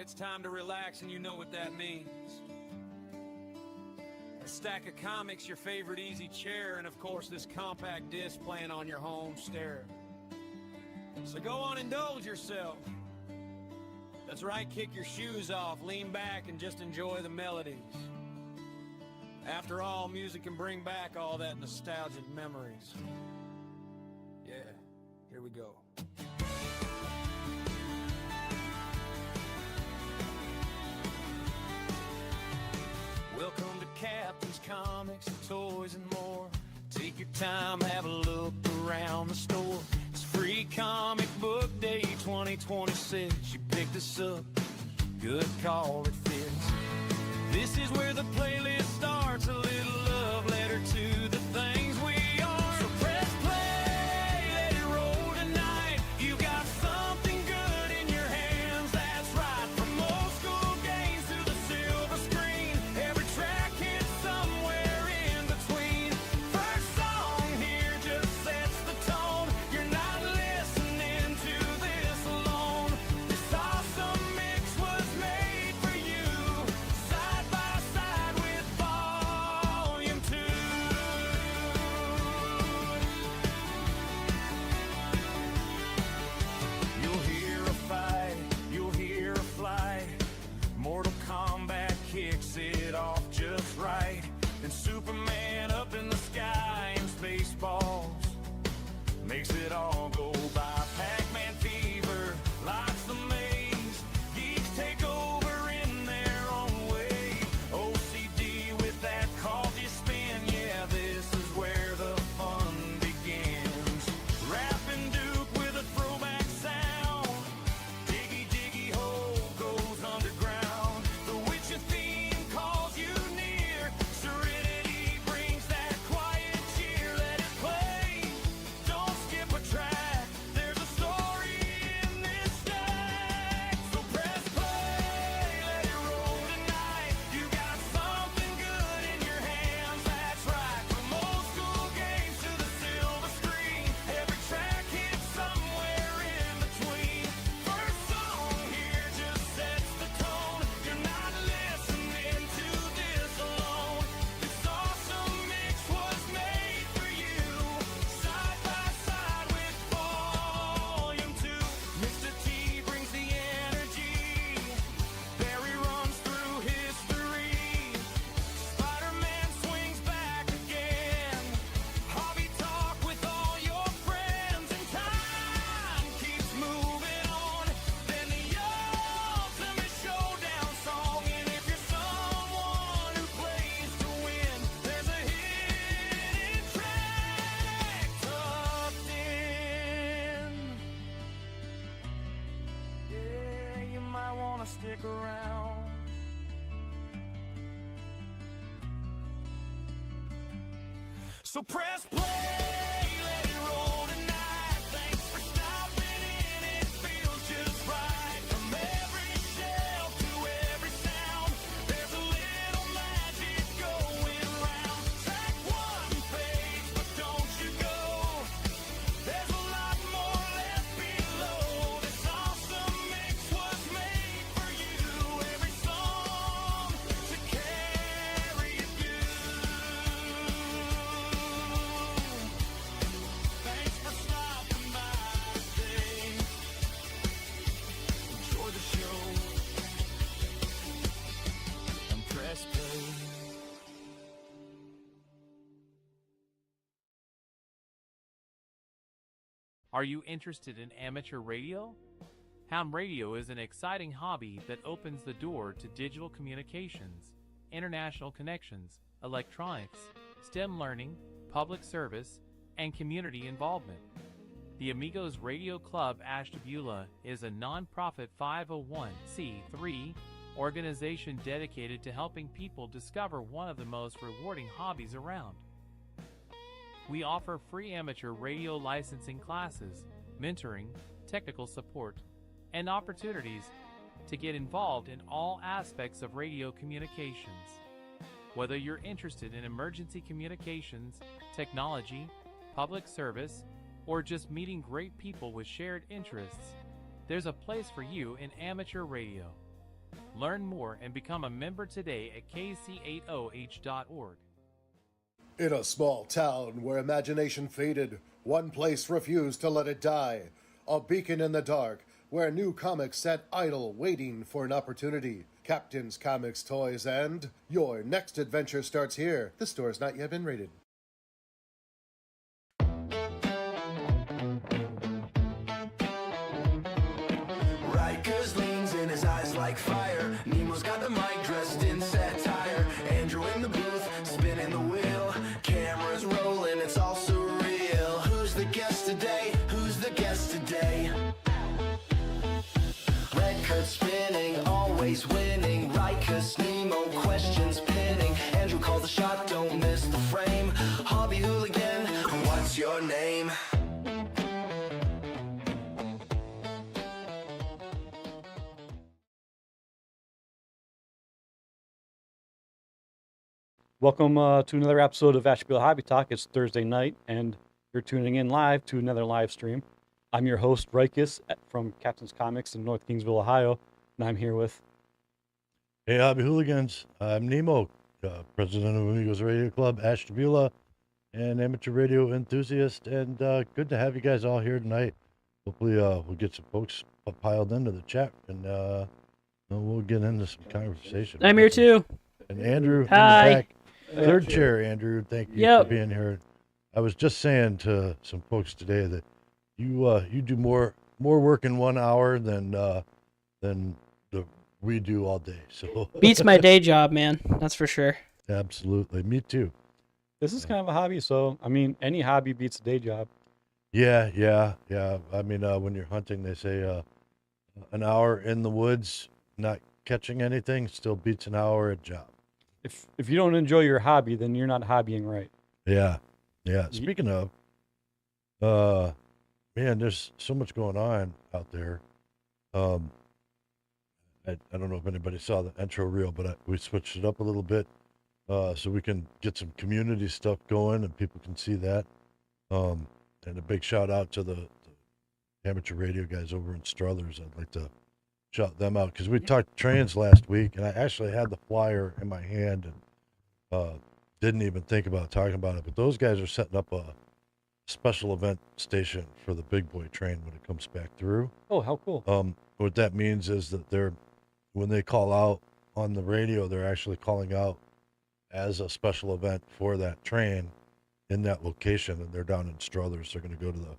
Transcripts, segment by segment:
it's time to relax, and you know what that means. A stack of comics, your favorite easy chair, and of course this compact disc playing on your home stereo. So go on, indulge yourself. That's right, kick your shoes off, lean back, and just enjoy the melodies. After all, music can bring back all that nostalgic memories. Yeah, here we go. Welcome to Captain's Comics, toys and more. Take your time, have a look around the store. It's free comic book day 2026. You picked us up, good call, it fits. This is where the playlist starts, a little love letter to the things we are. So press play, let it roll tonight. You got something good in your hands, that's right. From old school games to the silver screen, every track hits somewhere in between. First song here just sets the tone. You're not listening to this alone. This awesome mix was made for you, side by side with Volume 2. You'll hear a fight, you'll hear a flight. Mortal Kombat kicks it off just right. And Superman up in the sky and Spaceballs makes it all go by. Pac-Man fever lights the maze. Geeks take over in their own way. OCD with that coffee spin. Yeah, this is where the fun begins. Rapping Duke with a throwback sound. Diggy diggy hole goes underground. The Witcher theme calls you near. Serenity brings that quiet cheer. Let it play. Don't skip a track. There's a story in this stack. So press play, let it roll tonight. You got something good in your hands, that's right. From old school games to the silver screen, every track hits somewhere in between. First song here just sets the tone. You're not listening to this alone. This awesome mix was made for you, side by side with Volume 2. Mr. T brings the energy. Barry runs through history. Spider-Man swings back again. Hobby talk with all your friends, and time keeps moving on. Then the ultimate showdown song, and if you're someone who plays to win, there's a hidden track tucked in. Yeah, you might want to stick around. So press play, let it roll tonight. Thanks for stopping in, it feels just right. From every shelf to every sound, there's a little magic going round. Track one fades, but don't you go. There's a lot more left below. This awesome mix was made for you. Every song to carry it through. Thanks for stopping by today. Enjoy the show and press play. Are you interested in amateur radio? Ham radio is an exciting hobby that opens the door to digital communications, international connections, electronics, STEM learning, public service, and community involvement. The Amigos Radio Club Ashtabula is a non-profit 501c3 organization dedicated to helping people discover one of the most rewarding hobbies around. We offer free amateur radio licensing classes, mentoring, technical support, and opportunities to get involved in all aspects of radio communications. Whether you're interested in emergency communications, technology, public service, or just meeting great people with shared interests, there's a place for you in amateur radio. Learn more and become a member today at kc8oh.org. In a small town where imagination faded, one place refused to let it die. A beacon in the dark where new comics sat idle waiting for an opportunity. Captain's Comics, Toys, and your next adventure starts here. This store has not yet been rated. Rykus leans in, his eyes like fire. Nemo's got the mic dressed in satire. Andrew in the booth, spinning the wheel. Cameras rolling, it's all surreal. Who's the guest today? Who's the guest today? Red curve spinning, always winning. Rykus, Nemo, questions pinning. Andrew called the shot, don't miss the frame. Hobby Hooligan, what's your name? Welcome to another episode of Ashtabula Hobby Talk. It's Thursday night, and you're tuning in live to another live stream. I'm your host, Rykus, from Captain's Comics in North Kingsville, Ohio, and I'm here with... Hey, Hobby Hooligans. I'm Nemo, president of Amigos Radio Club, Ashtabula, and amateur radio enthusiast, and good to have you guys all here tonight. Hopefully we'll get some folks piled into the chat, and we'll get into some conversation. I'm here too. And Andrew, Hi. in the back, third chair, Andrew, thank you Yep. for being here. I was just saying to some folks today that you do more work in 1 hour than we do all day. So Beats my day job, man. That's for sure. absolutely, me too. This is kind of a hobby, so, I mean, any hobby beats a day job. Yeah. I mean, when you're hunting, they say an hour in the woods not catching anything still beats an hour at job. If you don't enjoy your hobby, then you're not hobbying right. Yeah. Speaking of, man, there's so much going on out there. I don't know if anybody saw the intro reel, but we switched it up a little bit so we can get some community stuff going and people can see that. And a big shout out to the amateur radio guys over in Struthers. I'd like to shout them out because we talked trains last week, and I actually had the flyer in my hand and didn't even think about talking about it. But those guys are setting up a special event station for the big boy train when it comes back through. Oh, how cool. What that means is that when they call out on the radio, they're actually calling out as a special event for that train in that location, and they're down in Struthers. They're going to go to the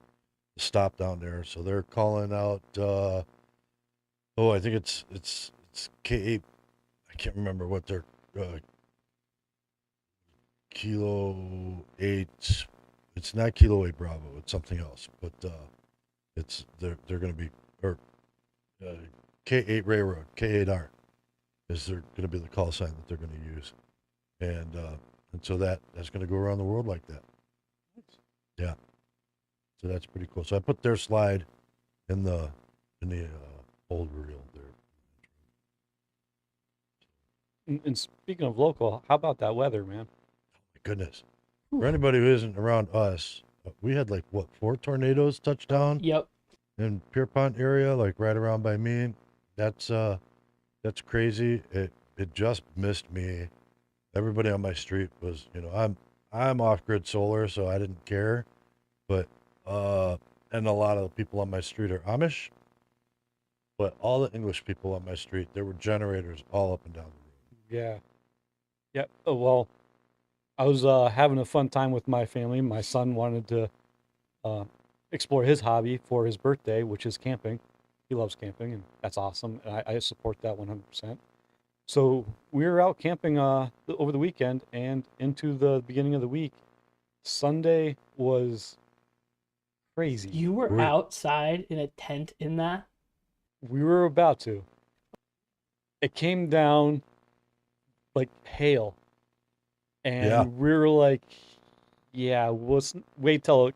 stop down there, so they're calling out. I think it's K8. I can't remember what their Kilo 8. It's not Kilo 8 Bravo. It's something else, but they're going to be K8 Railroad, K8R is they're going to be the call sign that they're going to use, and so that's going to go around the world like that. Yeah, so that's pretty cool. So I put their slide in the old reel there. And speaking of local, how about that weather, man? My goodness. For anybody who isn't around us, we had 4 tornadoes touch down Yep. in Pierpont area, right around by me. That's crazy. It just missed me. Everybody on my street was, I'm off-grid solar, so I didn't care. But and a lot of the people on my street are Amish. But all the English people on my street, there were generators all up and down the road. Yeah. Yep. Oh, well, I was having a fun time with my family. My son wanted to explore his hobby for his birthday, which is camping. He loves camping, and that's awesome. And I support that 100%. So we were out camping over the weekend and into the beginning of the week. Sunday was crazy. You were outside in a tent in that? We were about to. It came down like hail. And Yeah. we were like, yeah, wait till it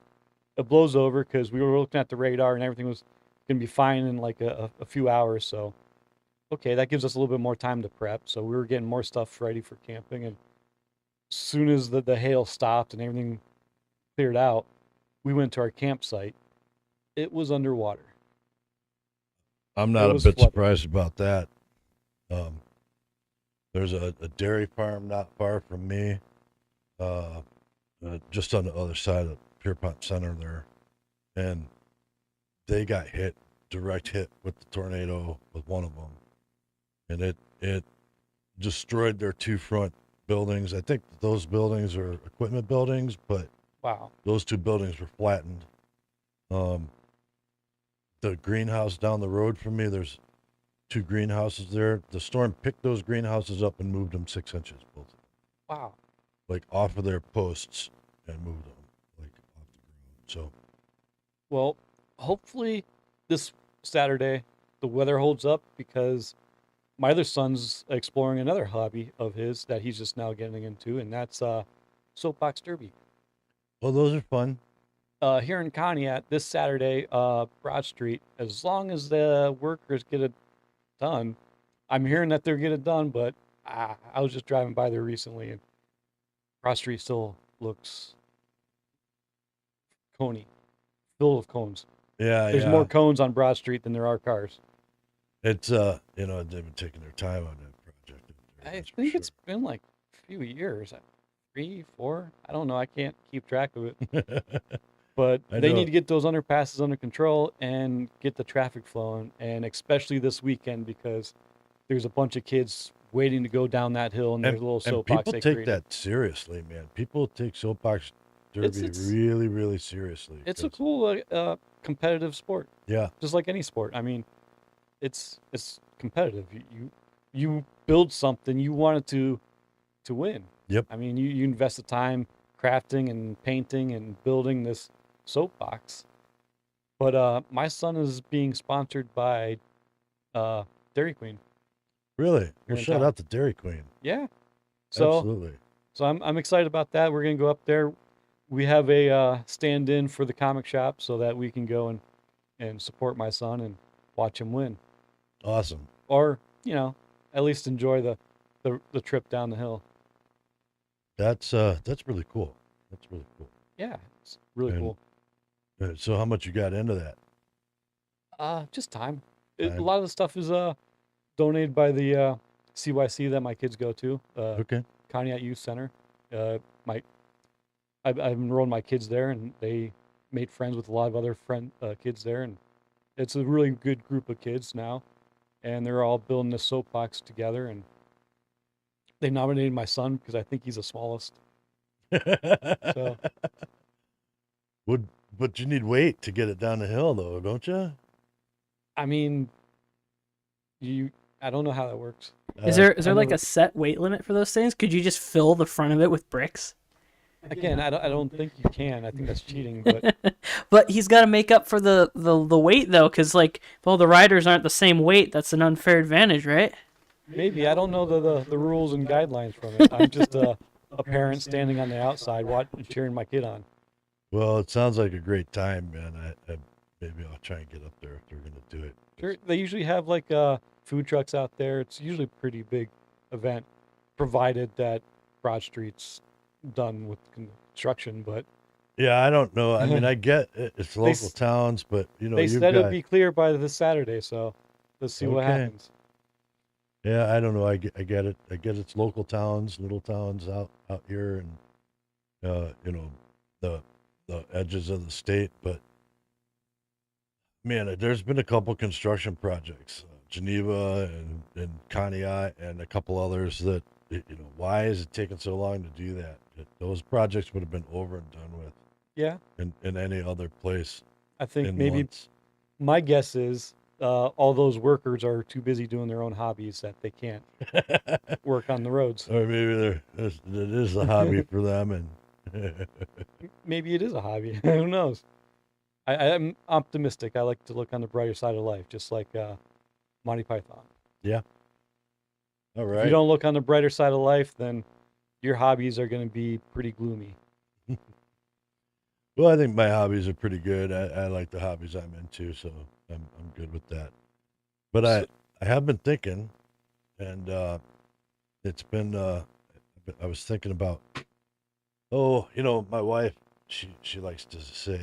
blows over, because we were looking at the radar and everything was going to be fine in like a few hours. So, okay, that gives us a little bit more time to prep. So we were getting more stuff ready for camping. And as soon as the hail stopped and everything cleared out, we went to our campsite. It was underwater. I'm not It a was bit flooded. surprised about that. Um, there's a dairy farm not far from me, uh, just on the other side of Pierpont Center there, and they got direct hit with the tornado with one of them, and it destroyed their two front buildings. I think those buildings are equipment buildings, but Wow. those two buildings were flattened. The greenhouse down the road from me, there's two greenhouses there. The storm picked those greenhouses up and moved them 6 inches, both Wow. like off of their posts and moved them like off the ground. So Well, hopefully this Saturday the weather holds up because my other son's exploring another hobby of his that he's just now getting into, and that's soapbox derby. well, those are fun. Here in Conneaut this Saturday, Broad Street, as long as the workers get it done. I'm hearing that they'll get it done, but I was just driving by there recently, and Broad Street still looks coney, full of cones. Yeah, There's more cones on Broad Street than there are cars. It's they've been taking their time on that project. I that's for think sure. it's been like a few years, 3, 4. I don't know. I can't keep track of it. But I they know. need to get those underpasses under control and get the traffic flowing, and especially this weekend because there's a bunch of kids waiting to go down that hill, and there's a little And soapbox people they take created. that seriously, man. People take soapbox derby It's- really, really seriously. It's a 'cause- cool competitive sport, Yeah, just like any sport. I mean, it's competitive. You build something, you want it to win. Yep. I mean, you invest the time crafting and painting and building this soapbox. But my son is being sponsored by Dairy Queen. really. Well, in shout town. out to Dairy Queen. Yeah. So Absolutely. I'm excited about that. We're gonna go up there. We have a stand-in for the comic shop so that we can go and support my son and watch him win, Awesome. or at least enjoy the trip down the hill. That's really cool. That's really cool. Yeah, it's really And- cool. So how much you got into that? Just time. Time. A lot of the stuff is donated by the CYC that my kids go to, Okay. Conneaut Youth Center. I've enrolled my kids there, and they made friends with a lot of other kids there, and it's a really good group of kids now, and they're all building this soapbox together, and they nominated my son because I think he's the smallest. So But you need weight to get it down the hill, though, don't you? I mean, I don't know how that works. Is there I like never- a set weight limit for those things? Could you just fill the front of it with bricks? Again, I don't think you can. I think that's cheating, but But he's got to make up for the weight though, because like, well, the riders aren't the same weight. That's an unfair advantage, right? maybe I don't know the rules and guidelines from it. I'm just a parent standing on the outside cheering my kid on. Well, it sounds like a great time, man. I maybe I'll try and get up there if they're gonna do it. Sure, they usually have like food trucks out there. It's usually a pretty big event, provided that Broad Street's done with construction. But Yeah, I don't know. I mean, I get it's local s- towns, but they you've said got. it'd be clear by this Saturday, so let's see what Okay. happens. Yeah, I don't know. I get it. I get it's local towns, little towns out here, and the edges of the state. But man, there's been a couple construction projects, Geneva and Conneaut, and a couple others that why is it taking so long to do that? Those projects would have been over and done with Yeah, in any other place I think in maybe months. my guess is all those workers are too busy doing their own hobbies that they can't work on the roads. Or maybe it is a hobby for them, and Maybe it is a hobby. Who knows? I'm optimistic. I like to look on the brighter side of life, just like Monty Python. all If right. you don't look on the brighter side of life, then your hobbies are going to be pretty gloomy. Well, I think my hobbies are pretty good. I like the hobbies I'm into, so I'm good with that. But I have been thinking, and it's been I was thinking about my wife, she likes to say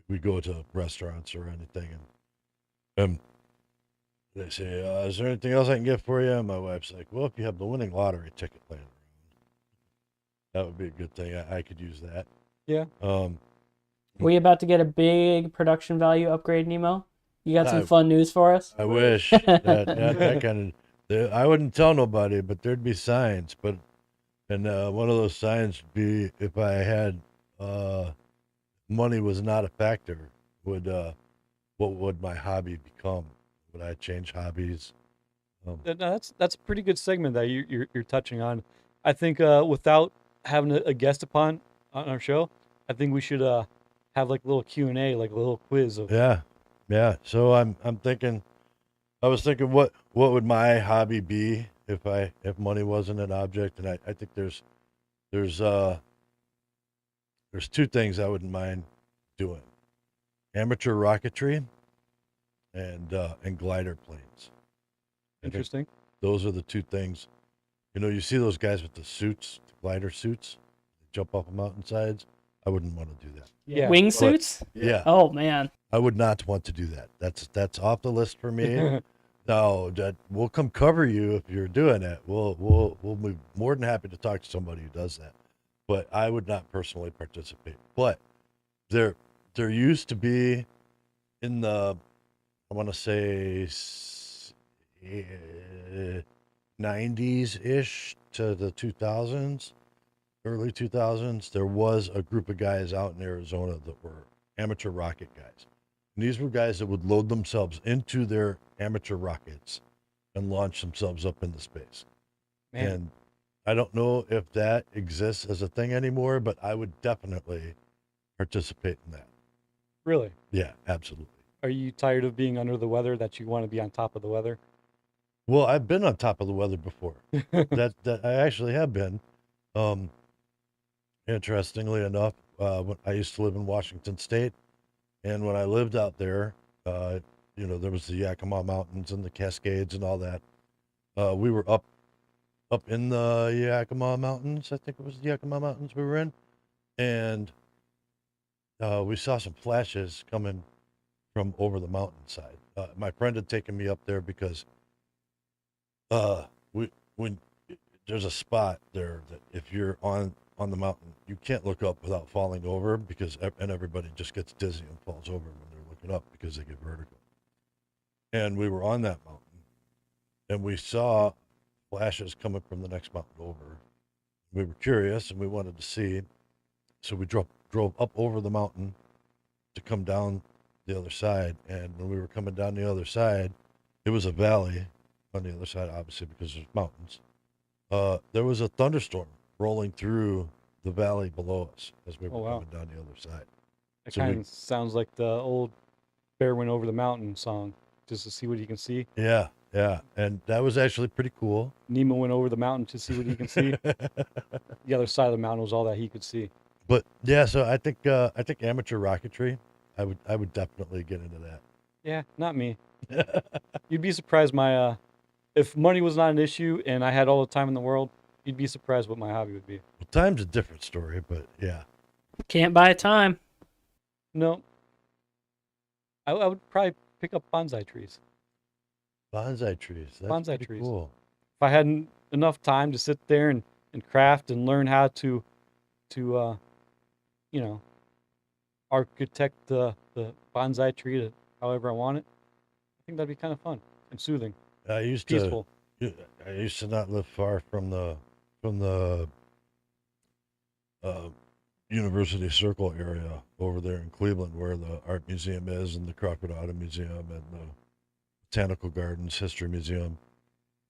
we go to restaurants or anything, and They say, "Is there anything else I can get for you?" And my wife's like, "Well, if you have the winning lottery ticket laying around, that would be a good thing. I could use that." Yeah. Were you about to get a big production value upgrade, Nemo? You got some I- fun news for us? I wish that kind of. I wouldn't tell nobody, but there'd be signs. And one of those signs would be if I had money was not a factor. What would my hobby become? Would I change hobbies? No, that's a pretty good segment that you're touching on. I think without having a guest upon on our show, I think we should have like a little Q&A, like a little quiz of Yeah. So I'm thinking. I was thinking, what would my hobby be if money wasn't an object? And I think there's two things I wouldn't mind doing: amateur rocketry and glider planes. I think interesting. those are the two things. You see those guys with the suits, the glider suits, jump off of mountainsides. I wouldn't want to do that. Yeah. Wingsuits? Yeah, Oh man. I would not want to do that. That's off the list for me. No, we'll come cover you if you're doing that. We'll be more than happy to talk to somebody who does that. But I would not personally participate. But there used to be in the, I want to say 90s ish to the 2000s, early 2000s, there was a group of guys out in Arizona that were amateur rocket guys. And these were guys that would load themselves into their amateur rockets and launch themselves up into space. Man. And I don't know if that exists as a thing anymore, but I would definitely participate in that. Really? Yeah, absolutely. Are you tired of being under the weather that you want to be on top of the weather? Well, I've been on top of the weather before. that I actually have been. Interestingly enough, when I used to live in Washington State, and when I lived out there, there was the Yakima Mountains and the Cascades and all that. We were up in the Yakima Mountains. I think it was the Yakima Mountains we were in, and we saw some flashes coming from over the mountainside. My friend had taken me up there because when there's a spot there that if you're on the mountain, you can't look up without falling over and everybody just gets dizzy and falls over when they're looking up because they get vertigo. And we were on that mountain, and we saw flashes coming from the next mountain over. We were curious and we wanted to see, so we drove up over the mountain to come down the other side. And when we were coming down the other side, it was a valley on the other side, obviously because there's mountains. There was a thunderstorm rolling through the valley below us as we were coming down the other side. It So kind of sounds like the old Bear Went Over the Mountain song, just to see what he can see. Yeah, and that was actually pretty cool. Nemo went over the mountain to see what he can see. The other side of the mountain was all that he could see. But yeah, so I think amateur rocketry, I would definitely get into that. Yeah, not me. You'd be surprised if money was not an issue and I had all the time in the world, you'd be surprised what my hobby would be. Well, time's a different story, but yeah. Can't buy time. No. I would probably pick up bonsai trees. Bonsai trees. That's Bonsai pretty trees. cool. If I had enough time to sit there and craft and learn how to architect the bonsai tree to however I want it, I think that'd be kind of fun and soothing. I used Peaceful. to not live far from the University Circle area over there in Cleveland, where the art museum is, and the Crocodile Museum, and the Botanical Gardens History Museum.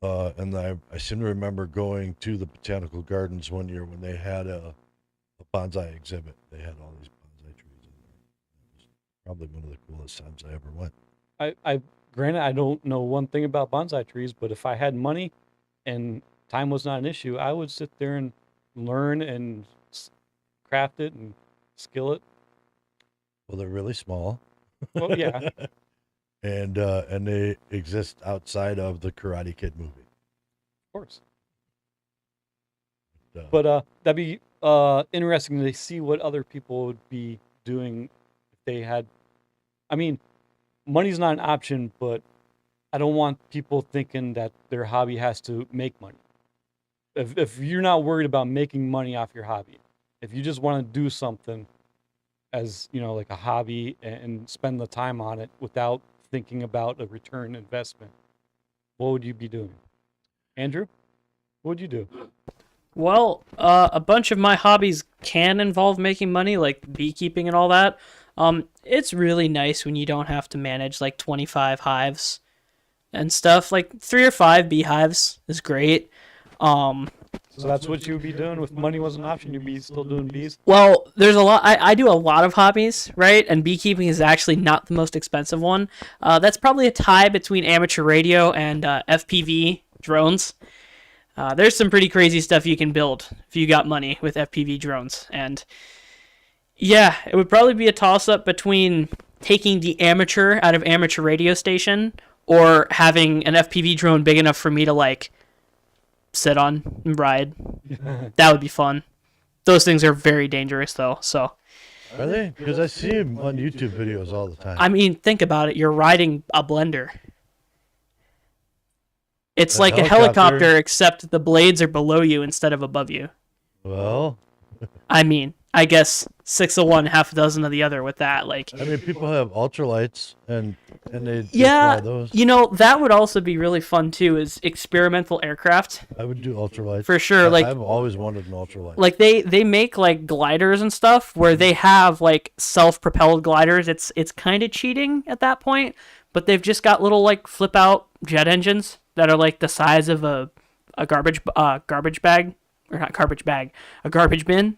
And I seem to remember going to the Botanical Gardens one year when they had a bonsai exhibit. They had all these bonsai trees in there. It was probably one of the coolest times I ever went. I granted I don't know one thing about bonsai trees, but if I had money and time was not an issue, I would sit there and learn and craft it and skill it. Well, they're really small. Well, yeah, and they exist outside of the Karate Kid movie. of course. But, But that'd be interesting to see what other people would be doing if they had. I mean, money's not an option, but I don't want people thinking that their hobby has to make money. If you're not worried about making money off your hobby, if you just want to do something as, like a hobby and spend the time on it without thinking about a return investment, what would you be doing? Andrew, what would you do? Well, a bunch of my hobbies can involve making money, like beekeeping and all that. It's really nice when you don't have to manage like 25 hives and stuff. Like 3 or 5 beehives is great. So that's what you would be doing if money was an option. You'd be still doing bees. Well, there's a lot. I do a lot of hobbies, right? And beekeeping is actually not the most expensive one. That's probably a tie between amateur radio and FPV drones. There's some pretty crazy stuff you can build if you got money with FPV drones. And yeah, it would probably be a toss-up between taking the amateur out of amateur radio station or having an FPV drone big enough for me to, like, sit on and ride. That would be fun. Those things are very dangerous, though, so... Are they? Because I see them on YouTube videos all the time. I mean, think about it. You're riding a blender. It's like a helicopter, except the blades are below you instead of above you. Well... I mean, I guess 6 of one, half a dozen of the other with that. Like, I mean, people have ultralights, and they yeah, fly those. That would also be really fun too. Is experimental aircraft I would do ultralights for sure. Like, I've always wanted an ultralight. like they make like gliders and stuff where they have like self-propelled gliders. It's kind of cheating at that point, but they've just got little like flip out jet engines that are like the size of a garbage bag, or not garbage bag, a garbage bin.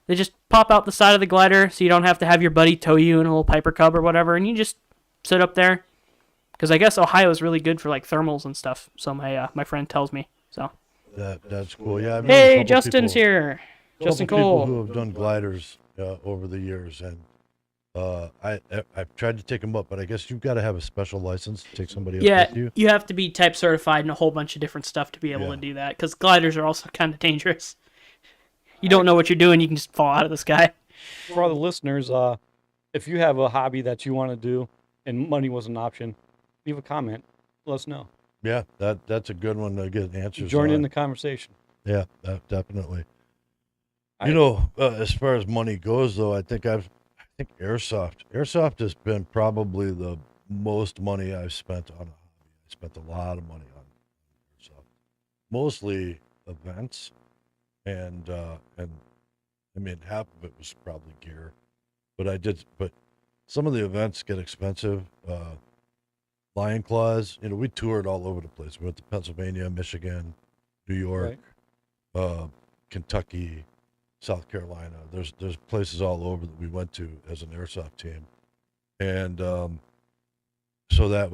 They just pop out the side of the glider, so you don't have to have your buddy tow you in a little Piper Cub or whatever, and you just sit up there. Because I guess Ohio is really good for like thermals and stuff. So my friend tells me. So. That's cool. Yeah. I've known a Hey, couple Justin's people, here. Justin couple Cole. people who have done gliders over the years, and I've tried to take them up, but I guess you've got to have a special license to take somebody up with you. You have to be type certified and a whole bunch of different stuff to be able to do that. Because gliders are also kind of dangerous. You don't know what you're doing, you can just fall out of the sky. For all the listeners, if you have a hobby that you want to do and money was an option, leave a comment. Let us know. Yeah, that's a good one to get answers. Join on. in the conversation. Yeah, definitely. As far as money goes, though, I think airsoft has been probably the most money I've spent on a hobby. I spent a lot of money on airsoft, mostly events. And I mean, half of it was probably gear, but some of the events get expensive. Lion Claws, we toured all over the place. We went to Pennsylvania, Michigan, New York, Kentucky, South Carolina. There's places all over that we went to as an airsoft team. And, so that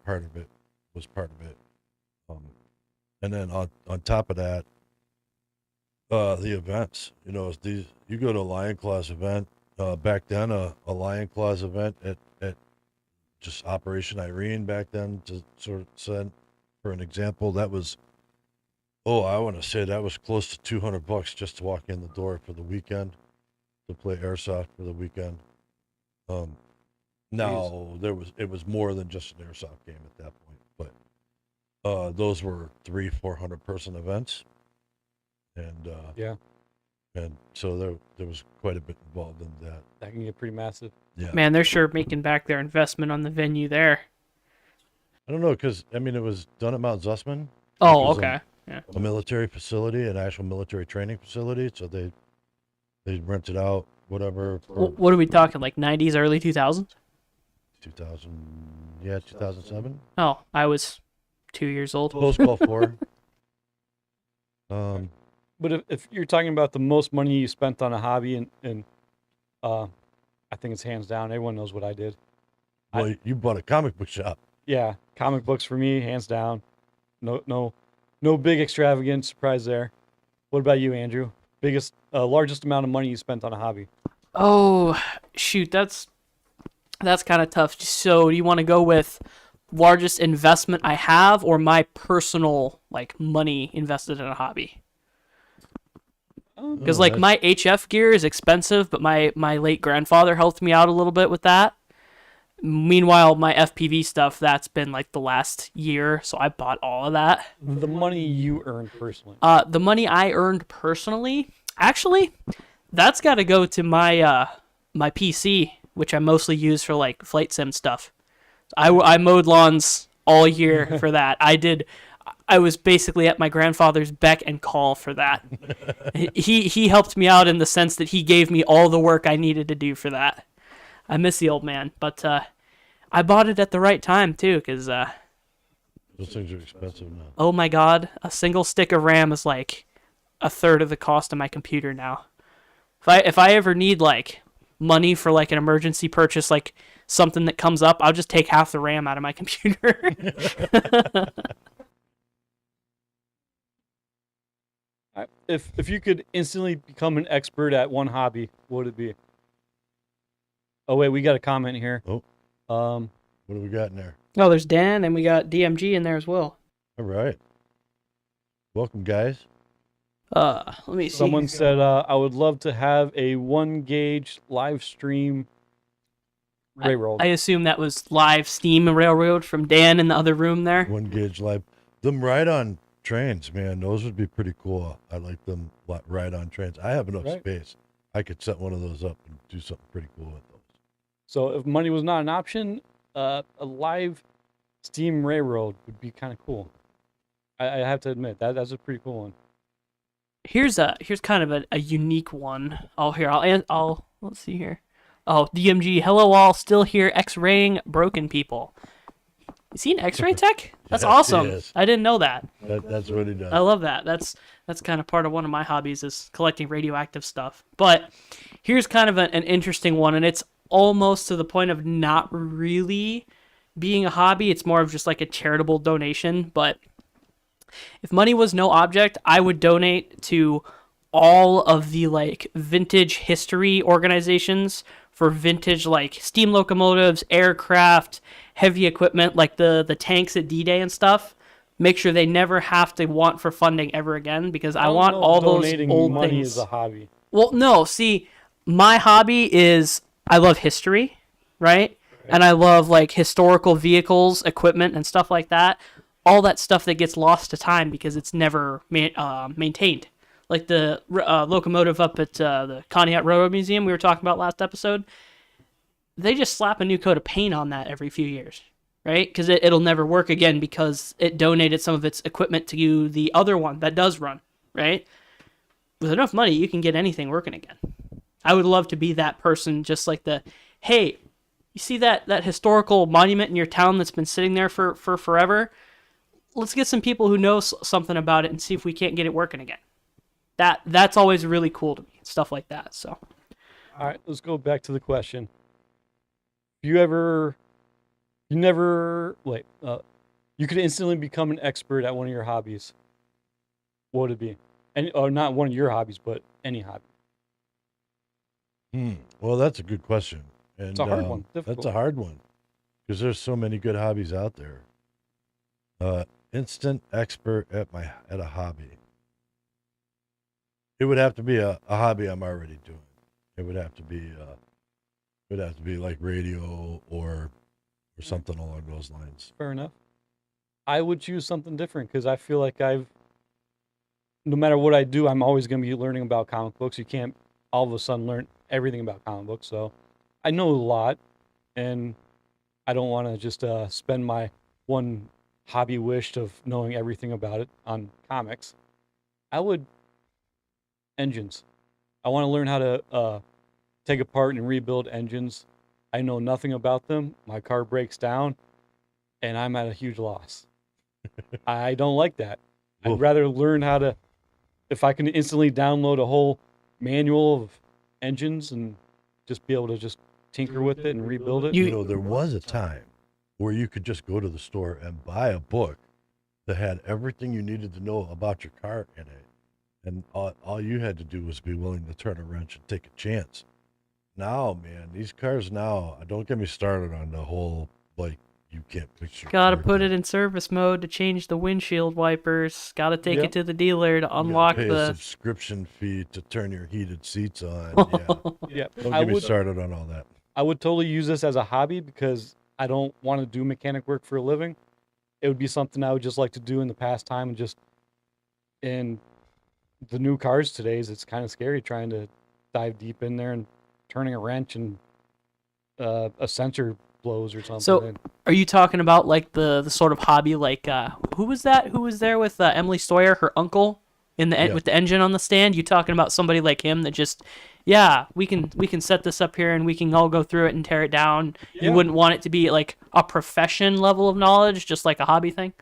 part of it was part of it. And then on top of that, the events, you go to a Lion Claws event, back then a Lion Claws event at just Operation Irene back then, to sort of send for an example, that was, I want to say that was close to $200 just to walk in the door for the weekend, to play airsoft for the weekend. Now it was more than just an airsoft game at that point, but those were 300-400 person events. And and so there was quite a bit involved in that. That can get pretty massive. Yeah, Man, they're sure making back their investment on the venue there. I don't know, because I mean it was done at Mount Zussman. Oh, okay. Yeah. A military facility, an actual military training facility. So they rented out whatever. What are we talking? Like 90s, early 2000s? 2007. Oh, I was 2 years old. Post Gulf War. But if you're talking about the most money you spent on a hobby, and I think it's hands down. Everyone knows what I did. Well, you bought a comic book shop. Yeah, comic books for me, hands down. No big extravagant surprise there. What about you, Andrew? Largest amount of money you spent on a hobby? Oh, shoot, that's kind of tough. So, do you want to go with largest investment I have, or my personal like money invested in a hobby? Because like my HF gear is expensive, but my late grandfather helped me out a little bit with that. Meanwhile, my FPV stuff, that's been like the last year, so I bought all of that. The money you earned personally. The money I earned personally, actually, that's got to go to my my PC, which I mostly use for like flight sim stuff. I mowed lawns all year for that. I was basically at my grandfather's beck and call for that. He helped me out in the sense that he gave me all the work I needed to do for that. I miss the old man, but I bought it at the right time too, because Those things are expensive now. oh my god, a single stick of RAM is like a third of the cost of my computer now. If I ever need like money for like an emergency purchase, like something that comes up, I'll just take half the RAM out of my computer. If you could instantly become an expert at one hobby, what would it be? Oh wait, we got a comment here. Oh, Um, what do we got in there? Oh, there's Dan, and we got DMG in there as well. All right. Welcome, guys. Let me see. someone said, I would love to have a 1-gauge live stream railroad. I assume that was live Steam Railroad from Dan in the other room there. 1-gauge live. Them ride-on trains, man. Those would be pretty cool. I like them ride-on trains. I have enough Right. space. I could set one of those up and do something pretty cool with those. So if money was not an option, a live steam railroad would be kind of cool. I have to admit that's a pretty cool one. Here's kind of a unique one. I'll let's see here. Oh, DMG, hello all, still here X-raying broken people. You seen X-ray tech? That's Yes, awesome. yes. I didn't know that. That's what he does. I love that. That's kind of part of one of my hobbies is collecting radioactive stuff. But here's kind of an interesting one, and it's almost to the point of not really being a hobby. It's more of just like a charitable donation. But if money was no object, I would donate to all of the like vintage history organizations for vintage like steam locomotives, aircraft, heavy equipment like the tanks at D-Day and stuff. Make sure they never have to want for funding ever again, because I don't want know if all those donating old money things. is a hobby. Well, no, see, my hobby is I love history, right? And I love like historical vehicles, equipment, and stuff like that. All that stuff that gets lost to time because it's never maintained. Like the locomotive up at the Conneaut Railroad Museum we were talking about last episode. They just slap a new coat of paint on that every few years, right? Because it'll never work again because it donated some of its equipment to the other one that does run, right? With enough money, you can get anything working again. I would love to be that person, just like hey, you see that historical monument in your town that's been sitting there for forever? Let's get some people who know something about it and see if we can't get it working again. That's always really cool to me, stuff like that. So, All right, let's go back to the question. You could instantly become an expert at one of your hobbies. What would it be? Or not one of your hobbies, but any hobby. Well, that's a good question. And, It's a hard one. That's Difficult. a hard one because there's so many good hobbies out there. Instant expert at a hobby. It would have to be a hobby I'm already doing. It would have to be like radio or something along those lines. Fair enough. I would choose something different because I feel like no matter what I do, I'm always going to be learning about comic books. You can't all of a sudden learn everything about comic books. So I know a lot, and I don't want to just spend my one hobby wish of knowing everything about it on comics. Engines. I want to learn how to take apart and rebuild engines. I know nothing about them. My car breaks down, and I'm at a huge loss. I don't like that. Oof. I'd rather learn how to, if I can instantly download a whole manual of engines and just be able to just tinker with it and rebuild it. You know, there was a time where you could just go to the store and buy a book that had everything you needed to know about your car in it. And all you had to do was be willing to turn a wrench and take a chance. Now, man, these cars now, don't get me started on the whole, like, you can't fix your gotta car put thing. it in service mode to change the windshield wipers. Gotta take Yep. it to the dealer to You gotta unlock pay a the. subscription fee to turn your heated seats on. Yeah. Yeah, Don't I get me would. started on all that. I would totally use this as a hobby because I don't want to do mechanic work for a living. It would be something I would just like to do in the pastime, and just in the new cars today's, it's kind of scary trying to dive deep in there and turning a wrench and a sensor blows or something. So, are you talking about like the sort of hobby like who was that? Who was there with Emily Sawyer, her uncle, in the Yeah. with the engine on the stand? You talking about somebody like him that just, yeah, we can set this up here and we can all go through it and tear it down. Yeah. You wouldn't want it to be like a profession level of knowledge, just like a hobby thing.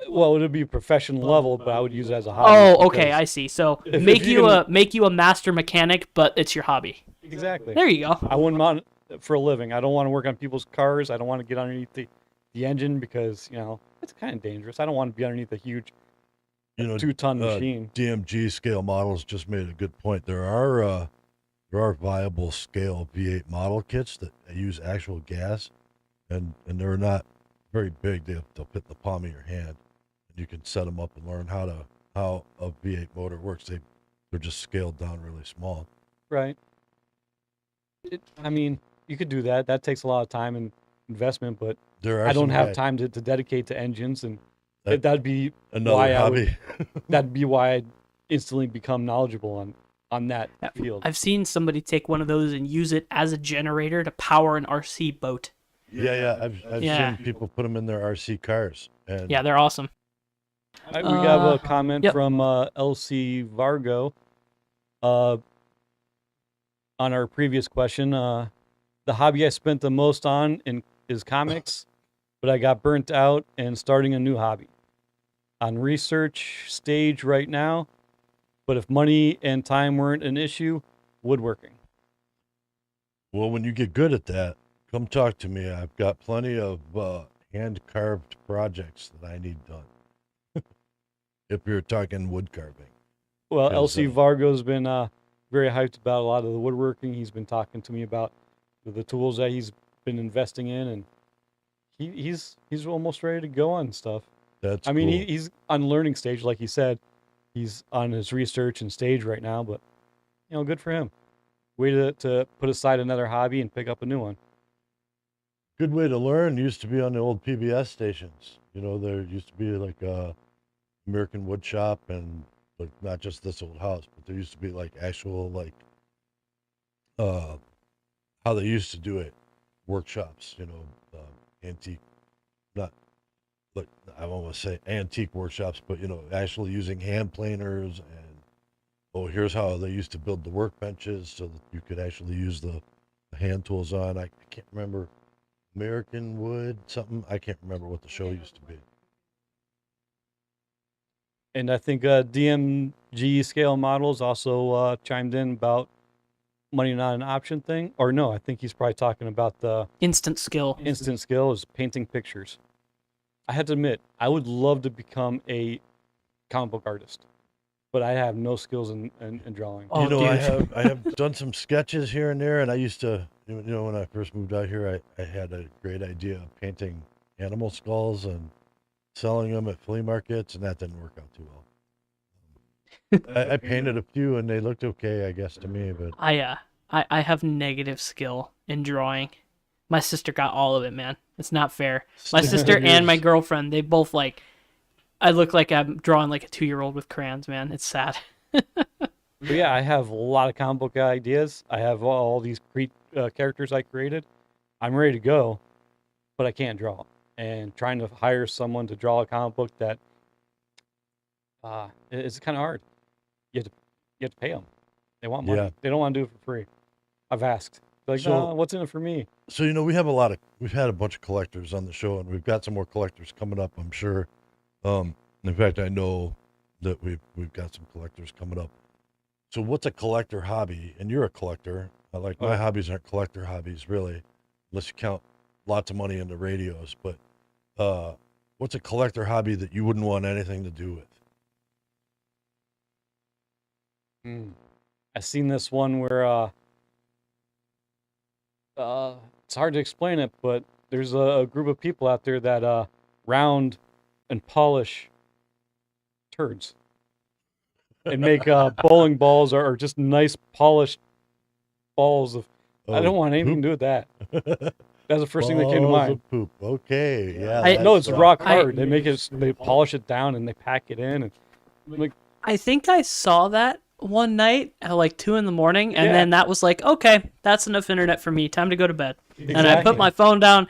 Well, it would be professional level, but I would use it as a hobby. Oh, okay, because- I see. So If make you you can- make you a master mechanic, but it's your hobby. Exactly. There you go. I wouldn't want it for a living. I don't want to work on people's cars. I don't want to get underneath the engine because, it's kind of dangerous. I don't want to be underneath a huge 2-ton machine. DMG scale models just made a good point. There are viable scale V8 model kits that use actual gas, and they're not very big. They'll fit the palm of your hand, and you can set them up and learn how a V8 motor works. They're just scaled down really small. Right. You could do that. That takes a lot of time and investment, but There are I don't some have guys- time to dedicate to engines, and That- that'd be Another why hobby. that'd be why I'd instantly become knowledgeable on that Yeah, field. I've seen somebody take one of those and use it as a generator to power an RC boat. Yeah. I've Yeah. seen people put them in their RC cars. And Yeah, they're awesome. We got Uh, a comment yep. from LC Vargo on our previous question. The hobby I spent the most on is comics, but I got burnt out and starting a new hobby. On research stage right now, but if money and time weren't an issue, woodworking. Well, when you get good at that, come talk to me. I've got plenty of hand-carved projects that I need done. If you're talking wood carving. Well, Yes, LC Vargo's been very hyped about a lot of the woodworking. He's been talking to me about the tools that he's been investing in, and he's almost ready to go on stuff. That's I mean, cool. he's on learning stage, like he said. He's on his research and stage right now, but good for him. Way to put aside another hobby and pick up a new one. Good way to learn used to be on the old PBS stations. There used to be like American Wood Shop, and like not just this old house, but there used to be like actual like how they used to do it, workshops. Antique, not like I won't say antique workshops, but actually using hand planers and here's how they used to build the workbenches so that you could actually use the hand tools on. I can't remember. American Wood something. I can't remember what the show used to be. And I think DMG scale models also chimed in about money not an option thing. Or no, I think he's probably talking about the Instant skill. instant skill is painting pictures. I have to admit, I would love to become a comic book artist, but I have no skills in drawing. Oh, dude. I have done some sketches here and there, and I used to, when I first moved out here, I had a great idea of painting animal skulls and selling them at flea markets, and that didn't work out too well. I painted a few, and they looked okay, I guess, to me, but I have negative skill in drawing. My sister got all of it, man. It's not fair. My sister and my girlfriend, they both I look like I'm drawing like a 2-year-old with crayons, man. It's sad. But yeah, I have a lot of comic book ideas. I have all these characters I created. I'm ready to go, but I can't draw. And trying to hire someone to draw a comic book that it's kind of hard. You have to pay them. They want money. Yeah. They don't want to do it for free. I've asked. They're like, So- no, what's in it for me? so we've had a bunch of collectors on the show, and we've got some more collectors coming up, I'm sure. In fact, I know that we've got some collectors coming up. So what's a collector hobby? And you're a collector. My hobbies aren't collector hobbies, really, unless you count lots of money into radios. But what's a collector hobby that you wouldn't want anything to do with? I seen this one where it's hard to explain it, but there's a group of people out there that round and polish turds and make bowling balls or just nice polished balls of I don't want anything to do with that. That's the first thing that came to Balls mind. of poop. Okay, yeah. No, it's that's, rock hard. They polish it down and they pack it in, and like, I think I saw that one night at like 2 in the morning, and Yeah. then that was like, okay, that's enough internet for me. Time to go to bed. And I Exactly. put my phone down,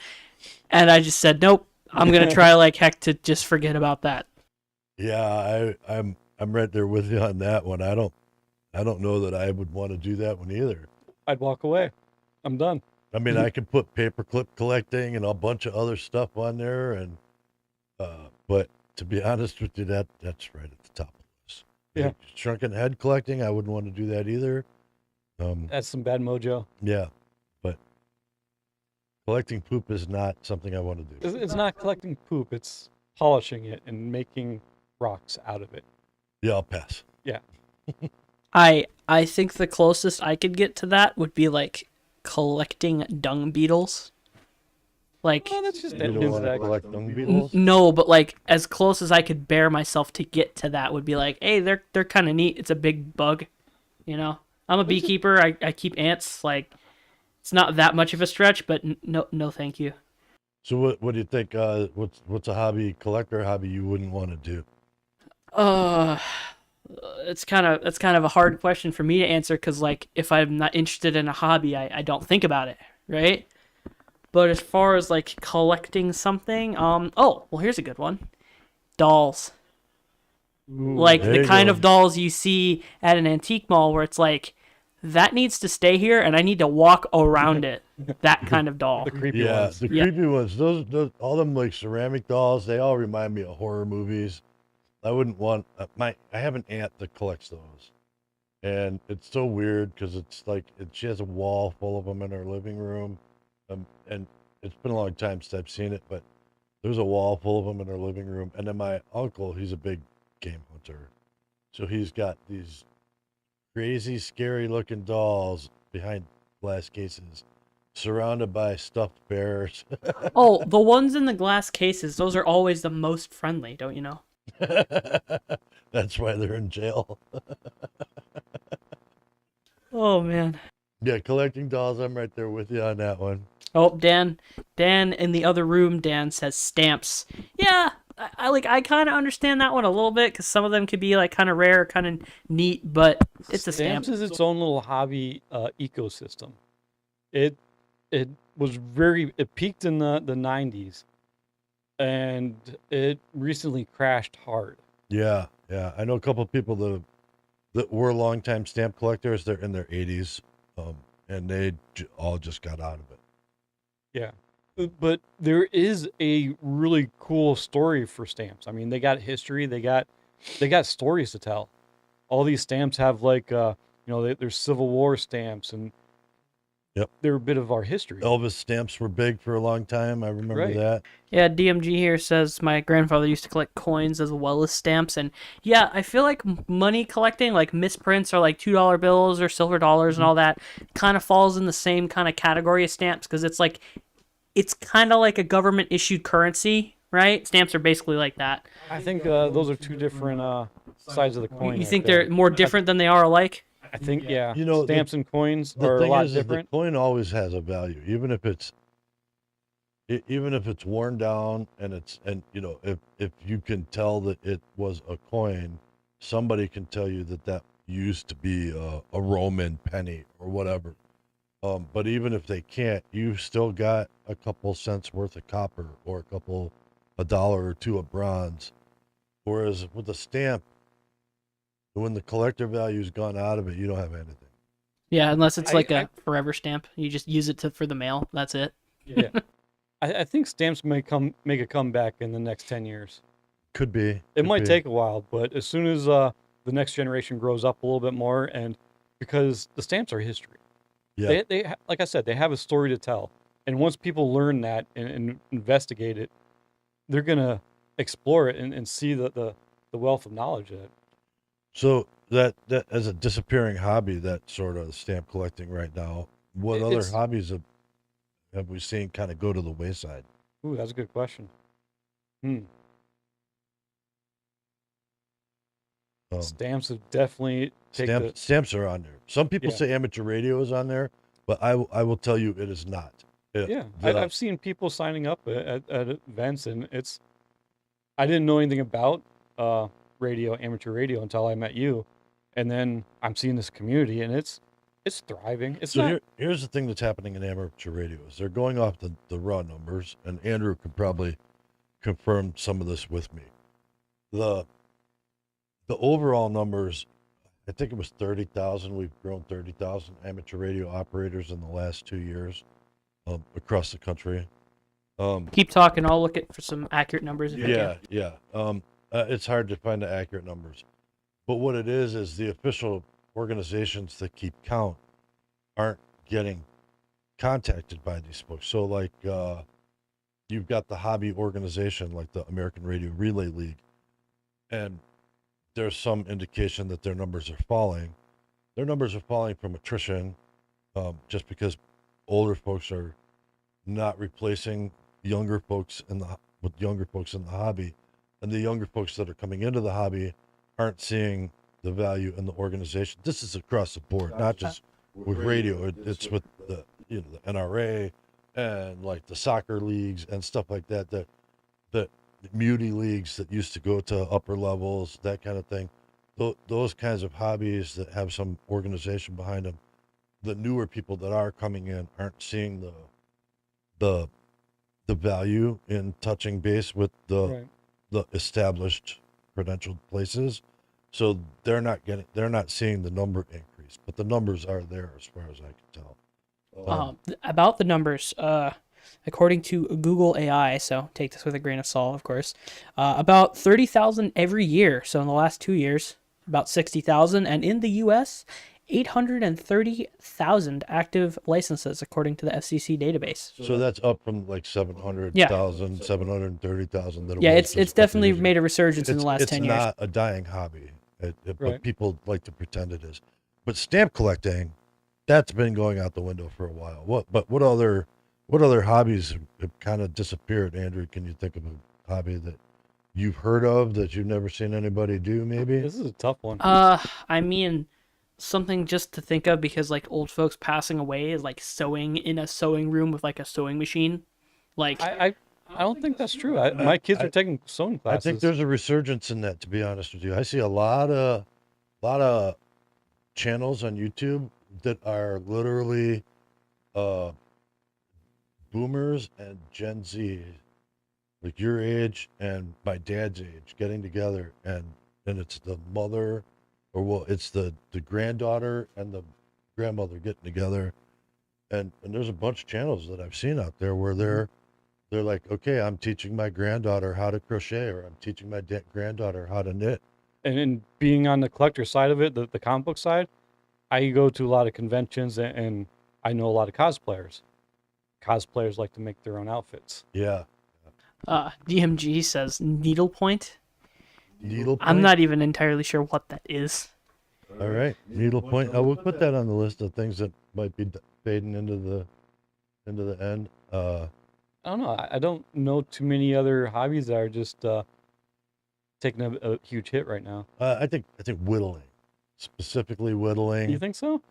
and I just said, nope, I'm gonna try like heck to just forget about that. yeah, I'm right there with you on that one. I don't know that I would want to do that one either. I'd walk away. I'm done. I mean, I can put paperclip collecting and a bunch of other stuff on there, and but to be honest with you, that's right at the top of the list. Yeah. Like, shrunken head collecting, I wouldn't want to do that either. That's some bad mojo. Yeah, but collecting poop is not something I want to do. It's not collecting poop. It's polishing it and making rocks out of it. Yeah, I'll pass. Yeah. I think the closest I could get to that would be like collecting dung beetles. Like Well, that's just You don't want to insects. collect dung beetles? no, but like as close as I could bear myself to get to that would be like, hey, they're kind of neat. It's a big bug, you know. I'm a beekeeper. I keep ants. Like it's not that much of a stretch, but no, thank you. So what do you think? What's a hobby collector hobby you wouldn't want to do? That's kind of a hard question for me to answer because like if I'm not interested in a hobby, I don't think about it, right? But as far as like collecting something, oh well, here's a good one: dolls. Like there the you kind go. of dolls you see at an antique mall where it's like that needs to stay here and I need to walk around it. That kind of doll. The creepy Yeah, ones. the Yeah. creepy ones. Those all them like ceramic dolls. They all remind me of horror movies. I wouldn't want I have an aunt that collects those, and it's so weird because it's like she has a wall full of them in her living room, and it's been a long time since I've seen it, but there's a wall full of them in her living room. And then my uncle, he's a big game hunter, so he's got these crazy, scary looking dolls behind glass cases, surrounded by stuffed bears. Oh, the ones in the glass cases, those are always the most friendly, don't you know? That's why they're in jail. Oh man. Yeah, collecting dolls, I'm right there with you on that one. Oh, Dan in the other room, Dan says stamps. Yeah, I kind of understand that one a little bit because some of them could be like kind of rare, kind of neat, but it's a stamp. Stamps is its own little hobby ecosystem. It peaked in the 90s, and it recently crashed hard. Yeah. I know a couple of people that were longtime stamp collectors. They're in their 80s, and they all just got out of it. Yeah. But there is a really cool story for stamps. I mean, they got history, they got stories to tell. All these stamps have like there's Civil War stamps, and Yep. they're a bit of our history. Elvis stamps were big for a long time. I remember Right. that. Yeah, DMG here says my grandfather used to collect coins as well as stamps, and yeah, I feel like money collecting, like misprints or like $2 bills or silver dollars and all that, kind of falls in the same kind of category as stamps because it's kind of like a government issued currency, right? Stamps are basically like that. I think those are two different sides of the coin. You right think there. they're more different than they are alike? I think, yeah. You know, Stamps and coins The are a thing lot is different. the coin always has a value, even if it's worn down, and if you can tell that it was a coin, somebody can tell you that used to be a Roman penny or whatever. But even if they can't, you've still got a couple cents worth of copper or a dollar or two of bronze. Whereas with a stamp, when the collector value's gone out of it, you don't have anything. Yeah, unless it's like I- a forever stamp. You just use it for the mail. That's it. Yeah. I think stamps may make a comeback in the next 10 years. Could be. It could might be. take a while, but as soon as the next generation grows up a little bit more, and because the stamps are history, Yeah. they like I said, they have a story to tell, and once people learn that and investigate it, they're gonna explore it and see the wealth of knowledge of it. So that as a disappearing hobby, that sort of stamp collecting right now. What other It's- hobbies have we seen kind of go to the wayside? Ooh, that's a good question. Um, Stamps have definitely taken stamps are on there. Some people Yeah. say amateur radio is on there. but I will tell you it is not. Yeah, The- I've seen people signing up at events, and I didn't know anything about amateur radio, until I met you, and then I'm seeing this community, and it's thriving. It's so not. here's the thing that's happening in amateur radio is they're going off the raw numbers, and Andrew could probably confirm some of this with me. The overall numbers, I think it was 30,000. We've grown 30,000 amateur radio operators in the last 2 years across the country. Keep talking. I'll look at for some accurate numbers if you Yeah, can. yeah. It's hard to find the accurate numbers, but what it is the official organizations that keep count aren't getting contacted by these folks. So, like, you've got the hobby organization, like the American Radio Relay League, and there's some indication that their numbers are falling. Their numbers are falling from attrition, just because older folks are not replacing younger folks with younger folks in the hobby, and the younger folks that are coming into the hobby aren't seeing the value in the organization. This is across the board, not just with radio. It's with the the NRA and like the soccer leagues and stuff like that. The muti leagues that used to go to upper levels, that kind of thing. Those kinds of hobbies that have some organization behind them. The newer people that are coming in aren't seeing the value in touching base with the established credentialed places, so they're not seeing the number increase, but the numbers are there as far as I can tell. About the numbers, according to Google AI, so take this with a grain of salt, of course, about 30,000 every year. So in the last 2 years, about 60,000, and in the U.S., 830,000 active licenses, according to the FCC database. So that's up from like 700,000, 730,000 that it Yeah, was it's just a couple definitely years ago. made a resurgence in the last 10 It's years. not a dying hobby, but Right. people like to pretend it is. But stamp collecting, that's been going out the window for a while. What other hobbies have kind of disappeared? Andrew, can you think of a hobby that you've heard of that you've never seen anybody do? Maybe. This is a tough one. I mean, something just to think of, because like old folks passing away is like sewing in a sewing room with like a sewing machine. Like I don't think that's true. My kids are taking sewing I classes. think there's a resurgence in that. To be honest with you, I see a lot of channels on YouTube that are literally boomers and Gen Z, like your age and my dad's age, getting together, and it's the mother, or well, it's the granddaughter and the grandmother getting together, and there's a bunch of channels that I've seen out there where they're like, okay, I'm teaching my granddaughter how to crochet, or I'm teaching my granddaughter how to knit. And in being on the collector side of it, the comic book side, I go to a lot of conventions, and I know a lot of cosplayers. Cosplayers like to make their own outfits. Yeah, DMG says needlepoint. needlepoint. I'm not even entirely sure what that is. All right, needlepoint. I will put that on the list of things that might be fading into the end. I don't know. I don't know too many other hobbies that are just taking a huge hit right now. I think whittling, specifically whittling. You think so?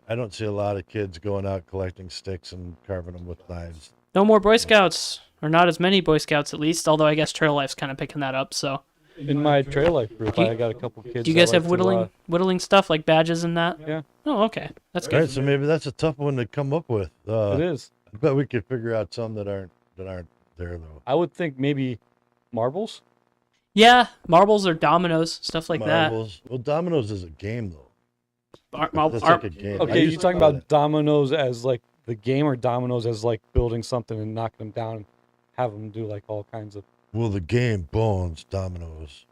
I don't see a lot of kids going out collecting sticks and carving them with knives. No more Boy Scouts, or not as many Boy Scouts at least. Although I guess Trail Life's kind of picking that up. So In my trail life group, Do you- I got a couple kids. do you that guys like have whittling stuff like badges and that? Yeah, Oh, okay, that's All good. right, so maybe that's a tough one to come up with. it is. I bet we could figure out some that aren't there though. I would think maybe marbles. Yeah, marbles or dominoes, stuff like Marbles. Well, dominoes is a game though. that. That's like a game. I Okay, used you to talking play about dominoes as like the game, or dominoes as like building something and knocking them down and have them do like all kinds of. that. Well, the game Bones Dominoes.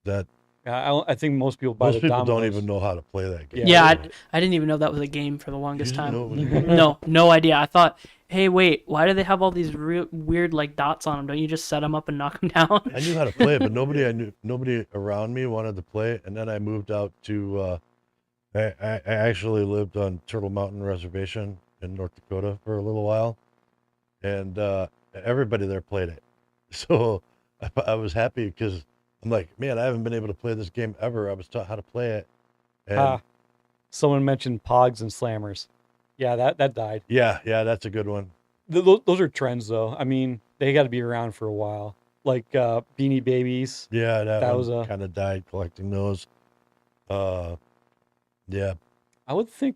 That I think most people buy most the people dominoes. don't even know how to play that game. Yeah, Yeah. I didn't even know that was a game for the longest You didn't know time. it was a game? No idea. I thought, hey, wait, why do they have all these weird like dots on them? Don't you just set them up and knock them down? I knew how to play it, but nobody around me wanted to play it. And then I moved out to, I actually lived on Turtle Mountain Reservation in North Dakota for a little while, and everybody there played it. So I was happy because I'm like, man, I haven't been able to play this game ever. I was taught how to play it. And Someone mentioned Pogs and Slammers. Yeah, that died. Yeah, that's a good one. Those are trends, though. I mean, they got to be around for a while. Like Beanie Babies. Yeah, that That one was a. kind of died collecting those. Yeah, I would think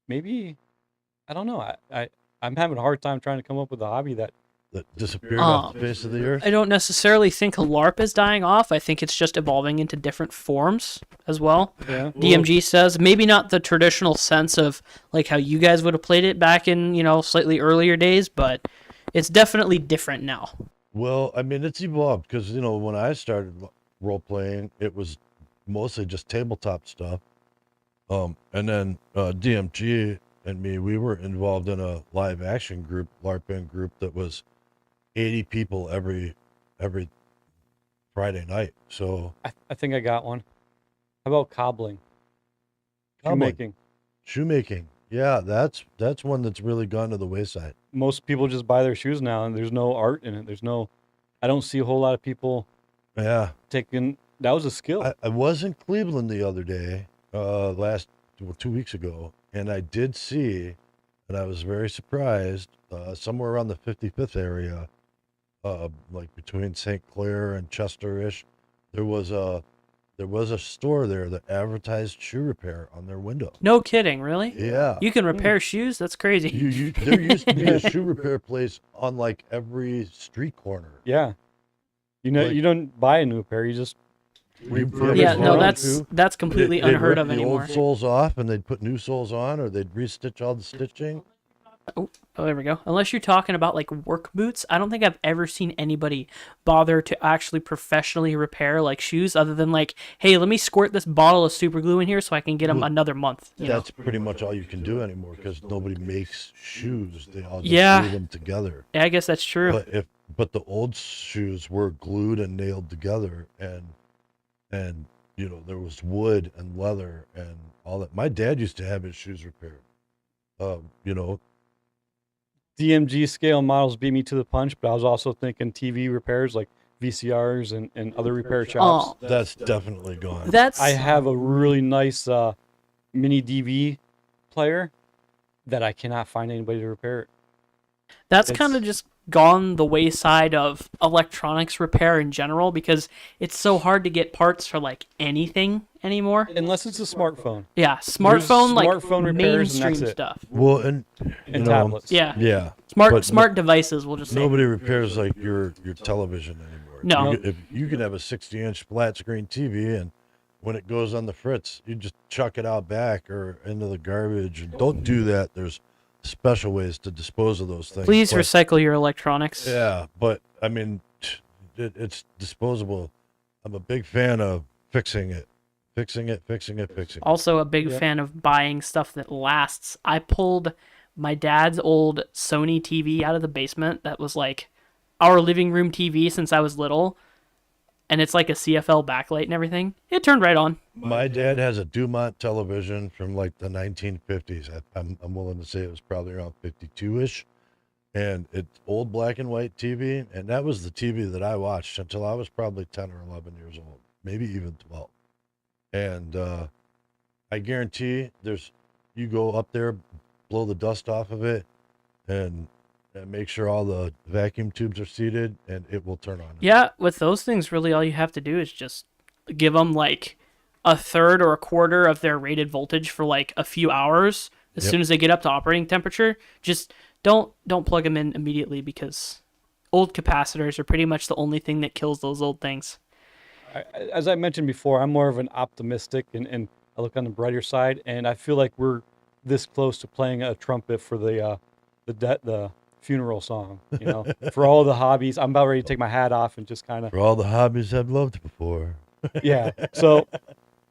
maybe. I don't know. I'm having a hard time trying to come up with a hobby that. that disappeared off the face of the earth. I don't necessarily think LARP is dying off. I think it's just evolving into different forms as well. Yeah. DMG says maybe not the traditional sense of like how you guys would have played it back in, slightly earlier days, but it's definitely different now. Well, I mean, it's evolved because, when I started role playing, it was mostly just tabletop stuff. And then DMG and me, we were involved in a live action group, LARPing group that was 80 people every Friday night. So I think I got one. How about cobbling? Cobbling. Shoemaking. shoemaking, yeah, that's one that's really gone to the wayside. Most people just buy their shoes now, and there's no art in it. I don't see a whole lot of people Yeah, taking. That was a skill. I was in Cleveland the other day, 2 weeks ago, and I did see, and I was very surprised, somewhere around the 55th area, like between St. Clair and Chester-ish, there was a store there that advertised shoe repair on their window. No kidding, really? Yeah. You can repair shoes? That's crazy. There used to be a shoe repair place on like every street corner. Yeah. Like- You don't buy a new pair. You just refurbish Yeah, one. no, Wrong that's shoe. that's completely They'd unheard rip of the anymore. old soles off and they'd put new soles on, or they'd restitch all the stitching. Oh, there we go. Unless you're talking about like work boots, I don't think I've ever seen anybody bother to actually professionally repair like shoes other than like, hey, let me squirt this bottle of super glue in here so I can get them another month. You know? That's pretty much all you can do anymore because nobody makes shoes. They all just Yeah. glue them together. Yeah, I guess that's true. But the old shoes were glued and nailed together, and there was wood and leather and all that. My dad used to have his shoes repaired. DMG scale models beat me to the punch, but I was also thinking TV repairs like VCRs and other repair shops. Oh, That's definitely gone. that's I have a really nice mini DV player that I cannot find anybody to repair it. that's it's- kind of just gone the wayside of electronics repair in general because it's so hard to get parts for like anything anymore. Unless it's a smartphone Yeah, smartphone like smartphone repairs and mainstream that's it. stuff. Well, and and tablets. Yeah. yeah, Smart but smart devices, we'll just say. nobody repairs like your television anymore. No. If you can have a 60-inch flat screen TV, and when it goes on the fritz, you just chuck it out back or into the garbage. And don't do that. There's special ways to dispose of those things. Please but- recycle your electronics. Yeah, but I mean, it's disposable. I'm a big fan of fixing it. Also a big Yeah. fan of buying stuff that lasts. I pulled my dad's old Sony TV out of the basement that was like our living room TV since I was little. And it's like a CFL backlight and everything. It turned right on. My dad has a Dumont television from like the 1950s. I'm willing to say it was probably around 52-ish. And it's old black and white TV. And that was the TV that I watched until I was probably 10 or 11 years old, maybe even 12. And I guarantee you go up there, blow the dust off of it, and make sure all the vacuum tubes are seated, and it will turn on. Yeah, with those things, really all you have to do is just give them like a third or a quarter of their rated voltage for like a few hours. As Yep. soon as they get up to operating temperature, just don't plug them in immediately because old capacitors are pretty much the only thing that kills those old things. As I mentioned before, I'm more of an optimistic and I look on the brighter side, and I feel like we're this close to playing a trumpet for the funeral song. For all the hobbies, I'm about ready to take my hat off and just kind of For all the hobbies I've loved before. yeah. So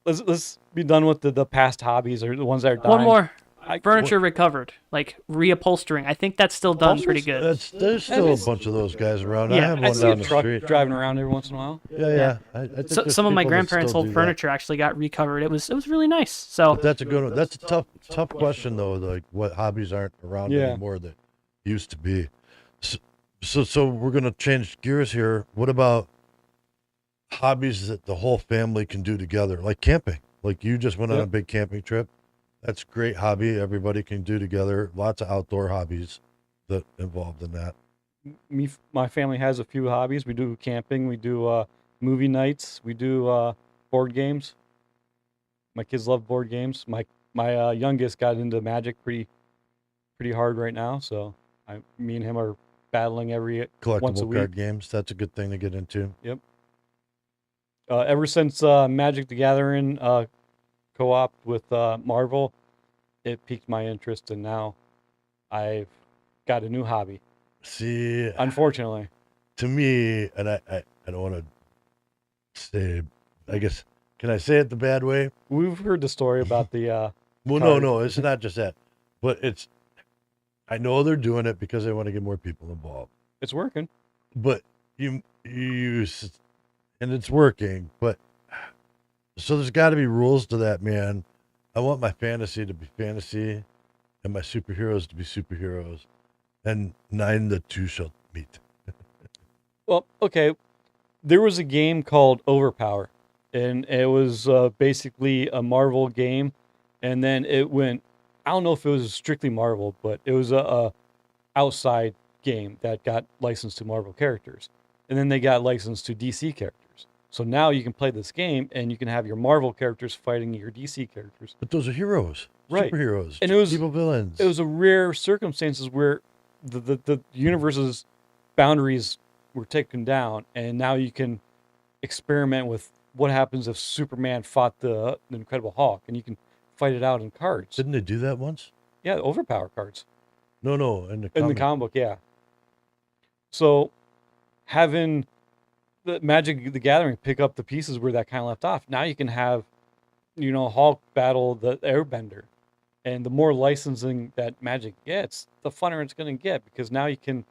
let's be done with the past hobbies or the ones that are dying. One more. I- Furniture recovered, like reupholstering. I think that's still done pretty good. There's still a bunch of those guys around. I Yeah, have I one see a down the truck street. driving around every once in a while. Yeah. I think So, there's some of my people that grandparents' still old do that. furniture actually got recovered. It was really nice. So That's a good one. That's a tough question though. Like what hobbies aren't around Yeah. anymore that used to be. So we're gonna change gears here. What about hobbies that the whole family can do together, like camping? Like you just went on a Yep. big camping trip. That's a great hobby. Everybody can do together. Lots of outdoor hobbies that involved in that. My family has a few hobbies. We do camping. We do movie nights. We do board games. My kids love board games. My youngest got into Magic pretty hard right now. So me and him are battling every once a Collectible week. card games. That's a good thing to get into. Yep. Ever since Magic the Gathering co-op with Marvel, it piqued my interest, and now I've got a new hobby. See, Unfortunately, to me, and I don't want to say, I guess, can I say it the bad way? we've heard the story about the Well, card. no, it's not just that, but I know they're doing it because they want to get more people involved. It's working. But and it's working, but so there's got to be rules to that, man. I want my fantasy to be fantasy and my superheroes to be superheroes, and nine the two shall meet. Well, okay. There was a game called Overpower, and it was basically a Marvel game, and then it went. I don't know if it was strictly Marvel, but it was a outside game that got licensed to Marvel characters, and then they got licensed to DC characters. So now you can play this game, and you can have your Marvel characters fighting your DC characters. But those are heroes, Right. superheroes, And it was- evil villains. It was a rare circumstances where the universe's boundaries were taken down, and now you can experiment with what happens if Superman fought the Incredible Hulk, and you can fight it out in cards. Didn't they do that once? Yeah, Overpower cards No, in the in the comic. comic book. Yeah. So having the Magic the Gathering pick up the pieces where that kind of left off, now you can have, Hulk battle the Airbender, and the more licensing that Magic gets, the funner it's going to get, because now you can,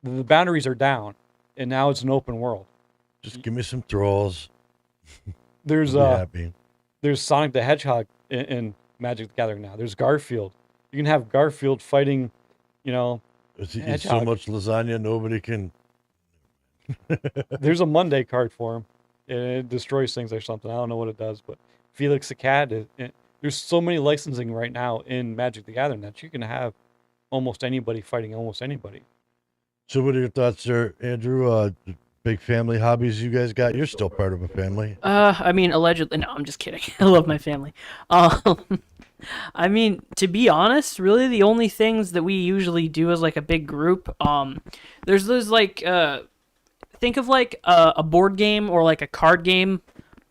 the boundaries are down, and now it's an open world. Just give me some trolls. There's I'll be happy. there's Sonic the Hedgehog in Magic the Gathering now. There's Garfield. You can have Garfield fighting, He eats so Hedgehog. much lasagna, nobody can. there's a Monday card for him, and it destroys things or something. I don't know what it does, but Felix the Cat. There's so many licensing right now in Magic the Gathering that you can have almost anybody fighting almost anybody. So, what are your thoughts there, Andrew? Big family hobbies you guys got? You're still part of a family. I mean, allegedly. No, I'm just kidding. I love my family. I mean, to be honest, really the only things that we usually do as like a big group, there's those like, think of like a board game or like a card game,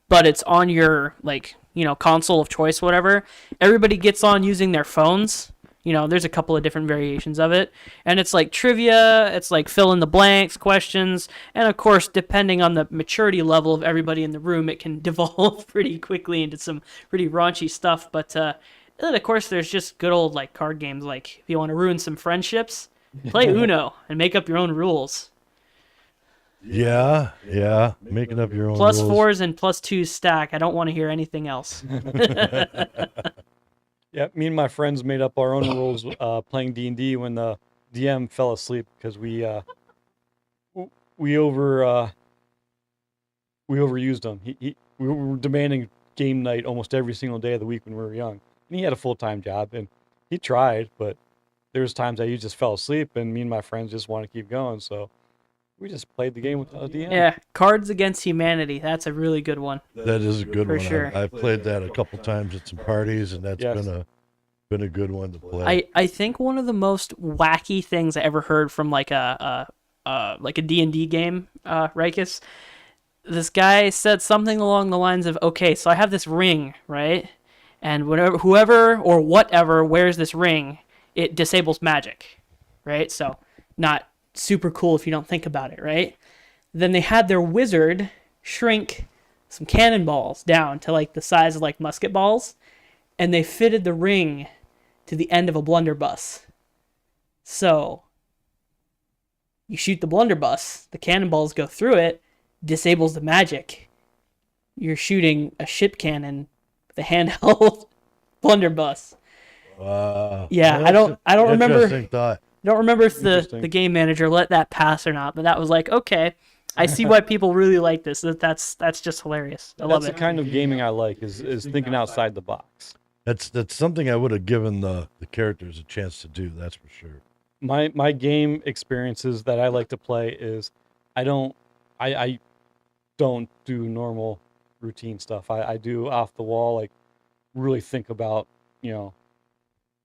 but it's on your like, console of choice, whatever. Everybody gets on using their phones. There's a couple of different variations of it. And it's like trivia, it's like fill in the blanks, questions, and of course, depending on the maturity level of everybody in the room, it can devolve pretty quickly into some pretty raunchy stuff. But then, of course, there's just good old like card games. Like if you want to ruin some friendships, play Uno and make up your own rules. Yeah, making up your own Plus rules. fours and plus twos stack. I don't want to hear anything else. Yeah, me and my friends made up our own rules playing D&D when the DM fell asleep because we overused him. We were demanding game night almost every single day of the week when we were young, and he had a full-time job, and he tried, but there was times that he just fell asleep, and me and my friends just wanted to keep going, so we just played the game with the DM. Yeah, Cards Against Humanity. That's a really good one. That is a good For one. sure. I've played that a couple times at some parties, and that's Yes. been a good one to play. I think one of the most wacky things I ever heard from like a D&D game, Rykus, this guy said something along the lines of, okay, so I have this ring, right? And whoever or whatever wears this ring, it disables magic, right? So not super cool if you don't think about it, right? Then they had their wizard shrink some cannonballs down to like the size of like musket balls, and they fitted the ring to the end of a blunderbuss. So you shoot the blunderbuss, the cannonballs go through it, disables the magic. You're shooting a ship cannon with a handheld blunderbuss. Wow. Yeah, That's I don't an remember. interesting thought. I don't remember if the Interesting. game manager let that pass or not, but that was like, okay, I see why people really like this. That's just hilarious. I love That's it. the kind of gaming I like, is thinking outside the box. That's something I would have given the characters a chance to do. That's for sure. My game experiences that I like to play is I don't do normal routine stuff. I do off the wall, like really think about, the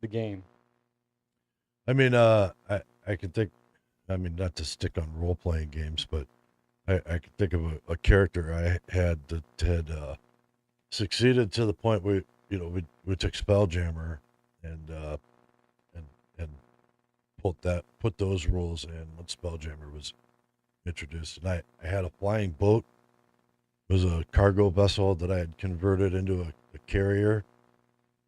game. I mean, I can think. I mean, not to stick on role playing games, but I can think of a character I had that had succeeded to the point where we took Spelljammer and and put those rules in when Spelljammer was introduced, and I had a flying boat. It was a cargo vessel that I had converted into a carrier.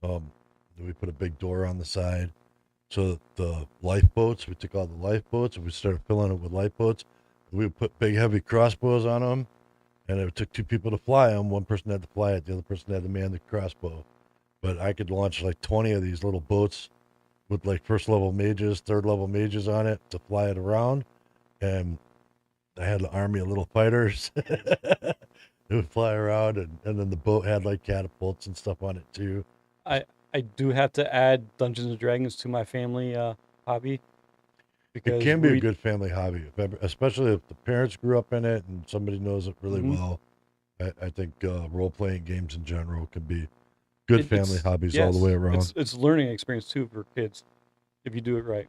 We put a big door on the side. So the lifeboats, we took all the lifeboats and we started filling it with lifeboats. We would put big heavy crossbows on them, and it took two people to fly them. One person had to fly it, the other person had to man the crossbow. But I could launch like 20 of these little boats with like first level mages, third level mages on it to fly it around. And I had an army of little fighters. It would fly around, and then the boat had like catapults and stuff on it too. I do have to add Dungeons and Dragons to my family hobby It can be a good family hobby, especially if the parents grew up in it and somebody knows it really well. I think role-playing games in general can be good family hobbies all the way around. It's learning experience too for kids if you do it right.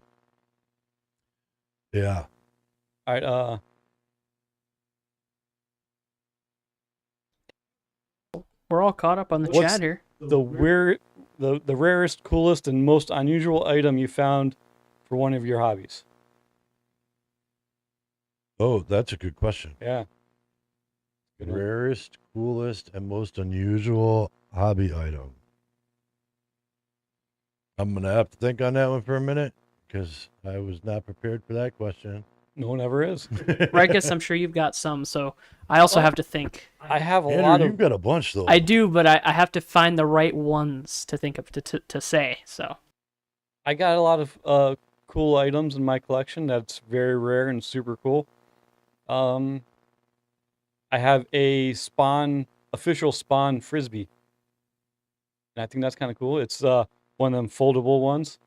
Yeah. All right. We're all caught up on the What's chat here. The rarest, coolest, and most unusual item you found for one of your hobbies? Oh, that's a good question. Yeah. Good one. Rarest, coolest, and most unusual hobby item. I'm going to have to think on that one for a minute because I was not prepared for that question. No one ever is. Rykus, I'm sure you've got some, so I also have to think. I have a Andrew, lot of. you've got a bunch though. I do, but I have to find the right ones to think of to say. So I got a lot of cool items in my collection that's very rare and super cool. I have a official Spawn frisbee, and I think that's kind of cool. It's one of them foldable ones.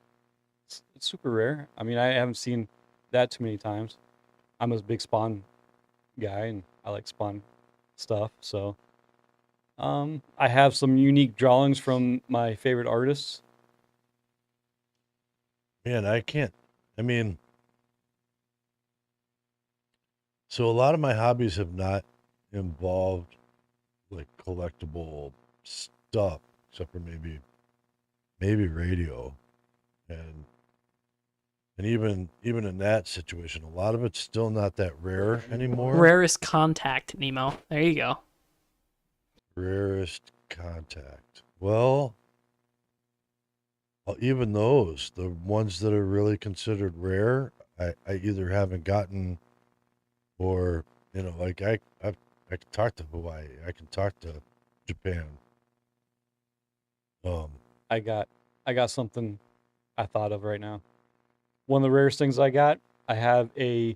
It's super rare. I mean, I haven't seen that too many times. I'm a big Spawn guy, and I like Spawn stuff. So, I have some unique drawings from my favorite artists. Man, I can't. I mean, so a lot of my hobbies have not involved like collectible stuff, except for maybe radio, and even in that situation, a lot of it's still not that rare anymore. rarest contact, Nemo. There you go. Rarest contact. Well, even those, the ones that are really considered rare, I either haven't gotten, or like I can talk to Hawaii, I can talk to Japan. I got something I thought of right now. One of the rarest things I have a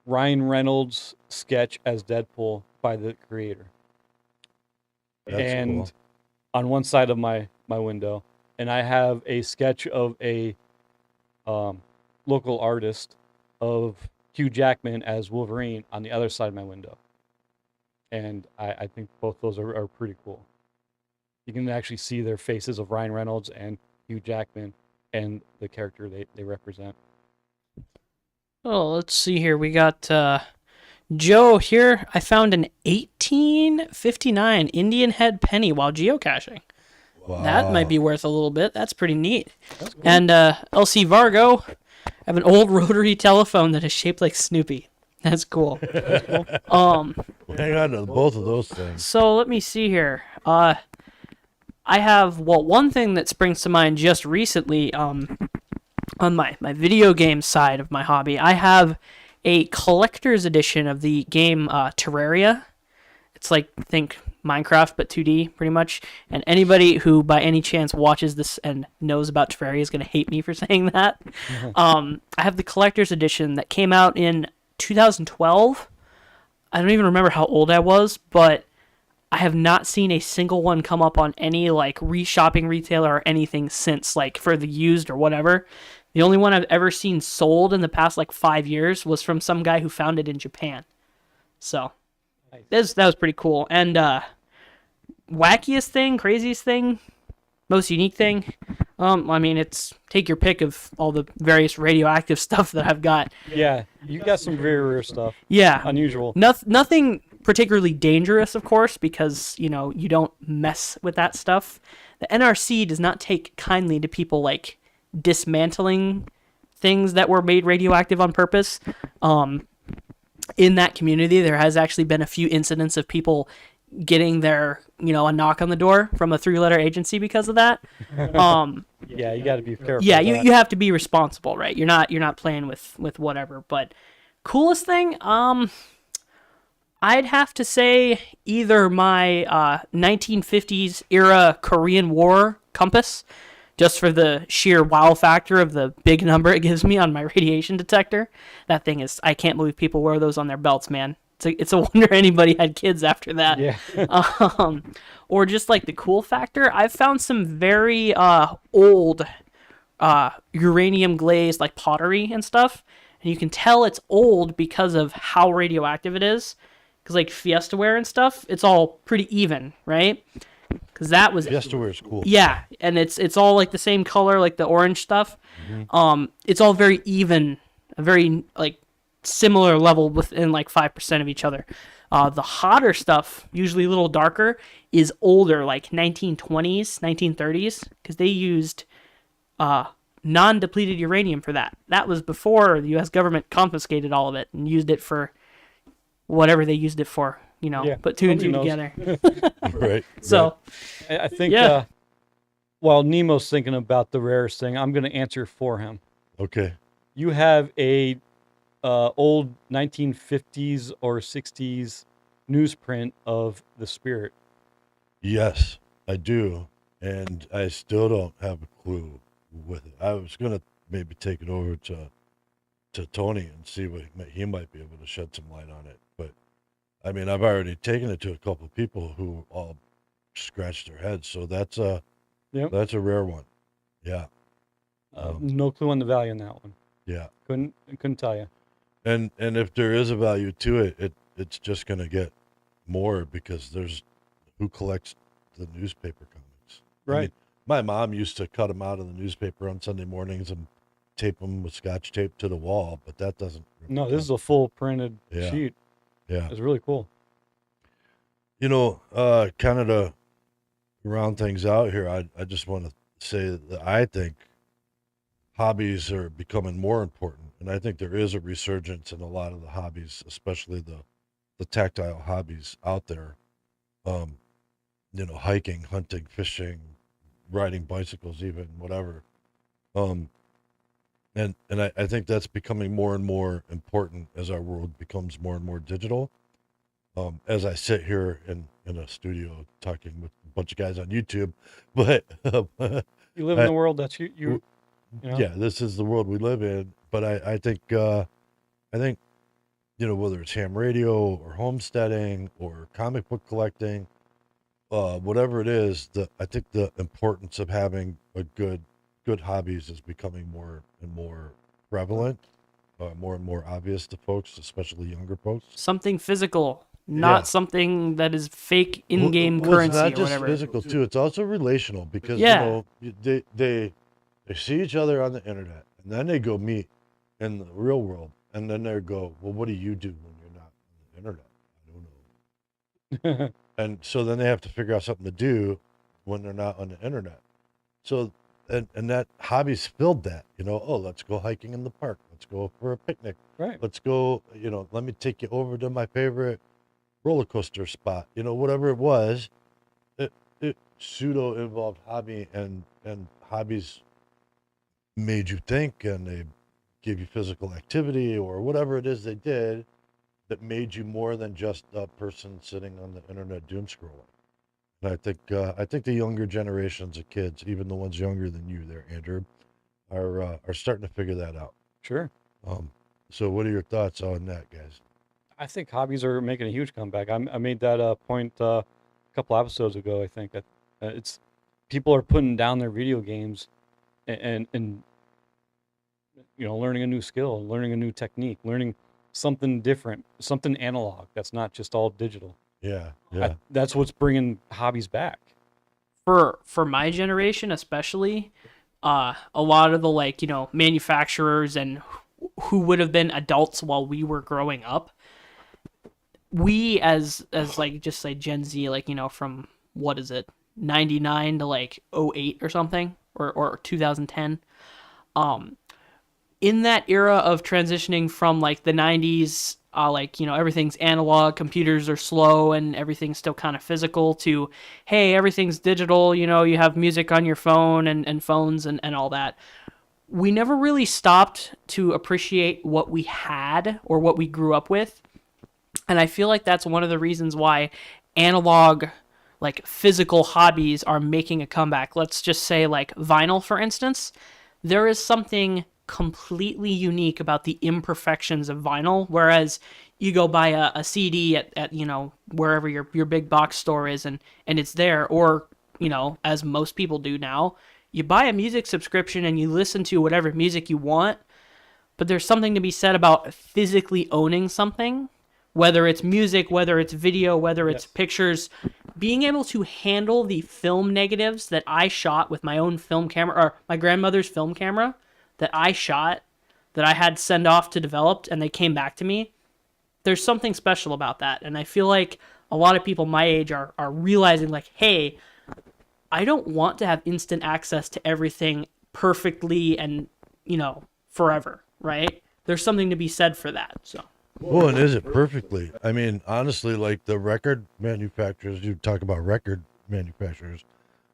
Ryan Reynolds sketch as Deadpool by the creator. That's cool. On one side of my window, and I have a sketch of a local artist of Hugh Jackman as Wolverine on the other side of my window. And I think both those are pretty cool. You can actually see their faces of Ryan Reynolds and Hugh Jackman and the character they represent. Oh, let's see here. We got Joe here. I found an 1859 Indian head penny while geocaching. Wow. That might be worth a little bit. That's pretty neat. That's cool. And LC Vargo, I have an old rotary telephone that is shaped like Snoopy. That's cool. That's cool. Hang on to both of those things. So let me see here. I have, one thing that springs to mind just recently, on my video game side of my hobby, I have a collector's edition of the game Terraria. It's like, think Minecraft, but 2D, pretty much. And anybody who, by any chance, watches this and knows about Terraria is going to hate me for saying that. I have the collector's edition that came out in 2012. I don't even remember how old I was, but I have not seen a single one come up on any like shopping retailer or anything since, like for the used or whatever. The only one I've ever seen sold in the past like 5 years was from some guy who found it in Japan. So that was pretty cool. And wackiest thing, craziest thing, most unique thing. I mean, it's take your pick of all the various radioactive stuff that I've got. Yeah, you got some very rare stuff. Yeah, Unusual. Nothing particularly dangerous, of course, because you don't mess with that stuff. The NRC does not take kindly to people like dismantling things that were made radioactive on purpose. In that community, there has actually been a few incidents of people getting their, a knock on the door from a 3-letter agency because of that. Yeah, you got to be careful. Yeah, you have to be responsible, right? You're not playing with whatever. But coolest thing, I'd have to say either my 1950s era Korean War compass, just for the sheer wow factor of the big number it gives me on my radiation detector. That thing is, I can't believe people wear those on their belts, man. It's a wonder anybody had kids after that. Yeah. Or just like the cool factor, I've found some very old uranium glazed like pottery and stuff, and you can tell it's old because of how radioactive it is. Because like Fiestaware and stuff, it's all pretty even, right? Because that was Fiestaware is cool. Yeah, and it's all like the same color, like the orange stuff. Mm-hmm. It's all very even, a very like similar level within like 5% of each other. The hotter stuff, usually a little darker, is older, like 1920s, 1930s, because they used non-depleted uranium for that. That was before the U.S. government confiscated all of it and used it for whatever they used it for. Put two and two together. Right. So, I think while Nemo's thinking about the rarest thing, I'm going to answer for him. Okay. You have a old 1950s or 60s newsprint of the Spirit. Yes, I do. And I still don't have a clue with it. I was going to maybe take it over to Tony and see what he might be able to shed some light on it. But I mean, I've already taken it to a couple of people who all scratched their heads. So that's a rare one. Yeah. No clue on the value on that one. Yeah. Couldn't tell you. And if there is a value to it, it's just going to get more because there's who collects the newspaper comics. Right. I mean, my mom used to cut them out of the newspaper on Sunday mornings and tape them with Scotch tape to the wall, but that doesn't. No, this is a full printed sheet. Yeah. It's really cool. Kind of to round things out here, I just want to say that I think hobbies are becoming more important. And I think there is a resurgence in a lot of the hobbies, especially the tactile hobbies out there. Hiking, hunting, fishing, riding bicycles, even whatever. And I think that's becoming more and more important as our world becomes more and more digital. As I sit here in a studio talking with a bunch of guys on YouTube, but you live in the world that's you know? Yeah, this is the world we live in. But I think whether it's ham radio or homesteading or comic book collecting, whatever it is, I think the importance of having a good hobbies is becoming more and more prevalent, more and more obvious to folks, especially younger folks. Something physical, not something that is fake in-game currency it's not or just whatever. physical too; it's also relational because they see each other on the internet, and then they go meet in the real world, and then they go, "Well, what do you do when you're not on the internet?" I don't know. And so then they have to figure out something to do when they're not on the internet. So and that hobbies filled that, let's go hiking in the park. Let's go for a picnic. Right. Let's go, let me take you over to my favorite roller coaster spot. Whatever it was, it pseudo involved hobby and hobbies made you think and they gave you physical activity or whatever it is they did that made you more than just a person sitting on the internet doom scrolling. And I think the younger generations of kids, even the ones younger than you there, Andrew, are starting to figure that out. Sure. So what are your thoughts on that, guys? I think hobbies are making a huge comeback. I made that point couple episodes ago, I think that it's people are putting down their video games and learning a new skill, learning a new technique, learning something different, something analog that's not just all digital. Yeah, yeah. That's what's bringing hobbies back. For my generation especially, a lot of the manufacturers and who would have been adults while we were growing up, we as like just say Gen Z, from what is it, 99 to 08 or something, or 2010, in that era of transitioning from the 90s, everything's analog, computers are slow, and everything's still kind of physical, to, hey, everything's digital, you have music on your phone and phones and all that. We never really stopped to appreciate what we had or what we grew up with. And I feel like that's one of the reasons why analog, physical hobbies are making a comeback. Let's just say vinyl, for instance. There is something completely unique about the imperfections of vinyl, whereas you go buy a CD at wherever your big box store is, and it's there, or as most people do now, you buy a music subscription and you listen to whatever music you want. But there's something to be said about physically owning something, whether it's music, whether it's video, whether it's pictures. Being able to handle the film negatives that I shot with my own film camera, or my grandmother's film camera that I shot, that I had send off to develop, and they came back to me. There's something special about that. And I feel like a lot of people my age are realizing, hey, I don't want to have instant access to everything perfectly and, forever, right? There's something to be said for that. So. Well, and is it perfectly? I mean, honestly, the record manufacturers, you talk about record manufacturers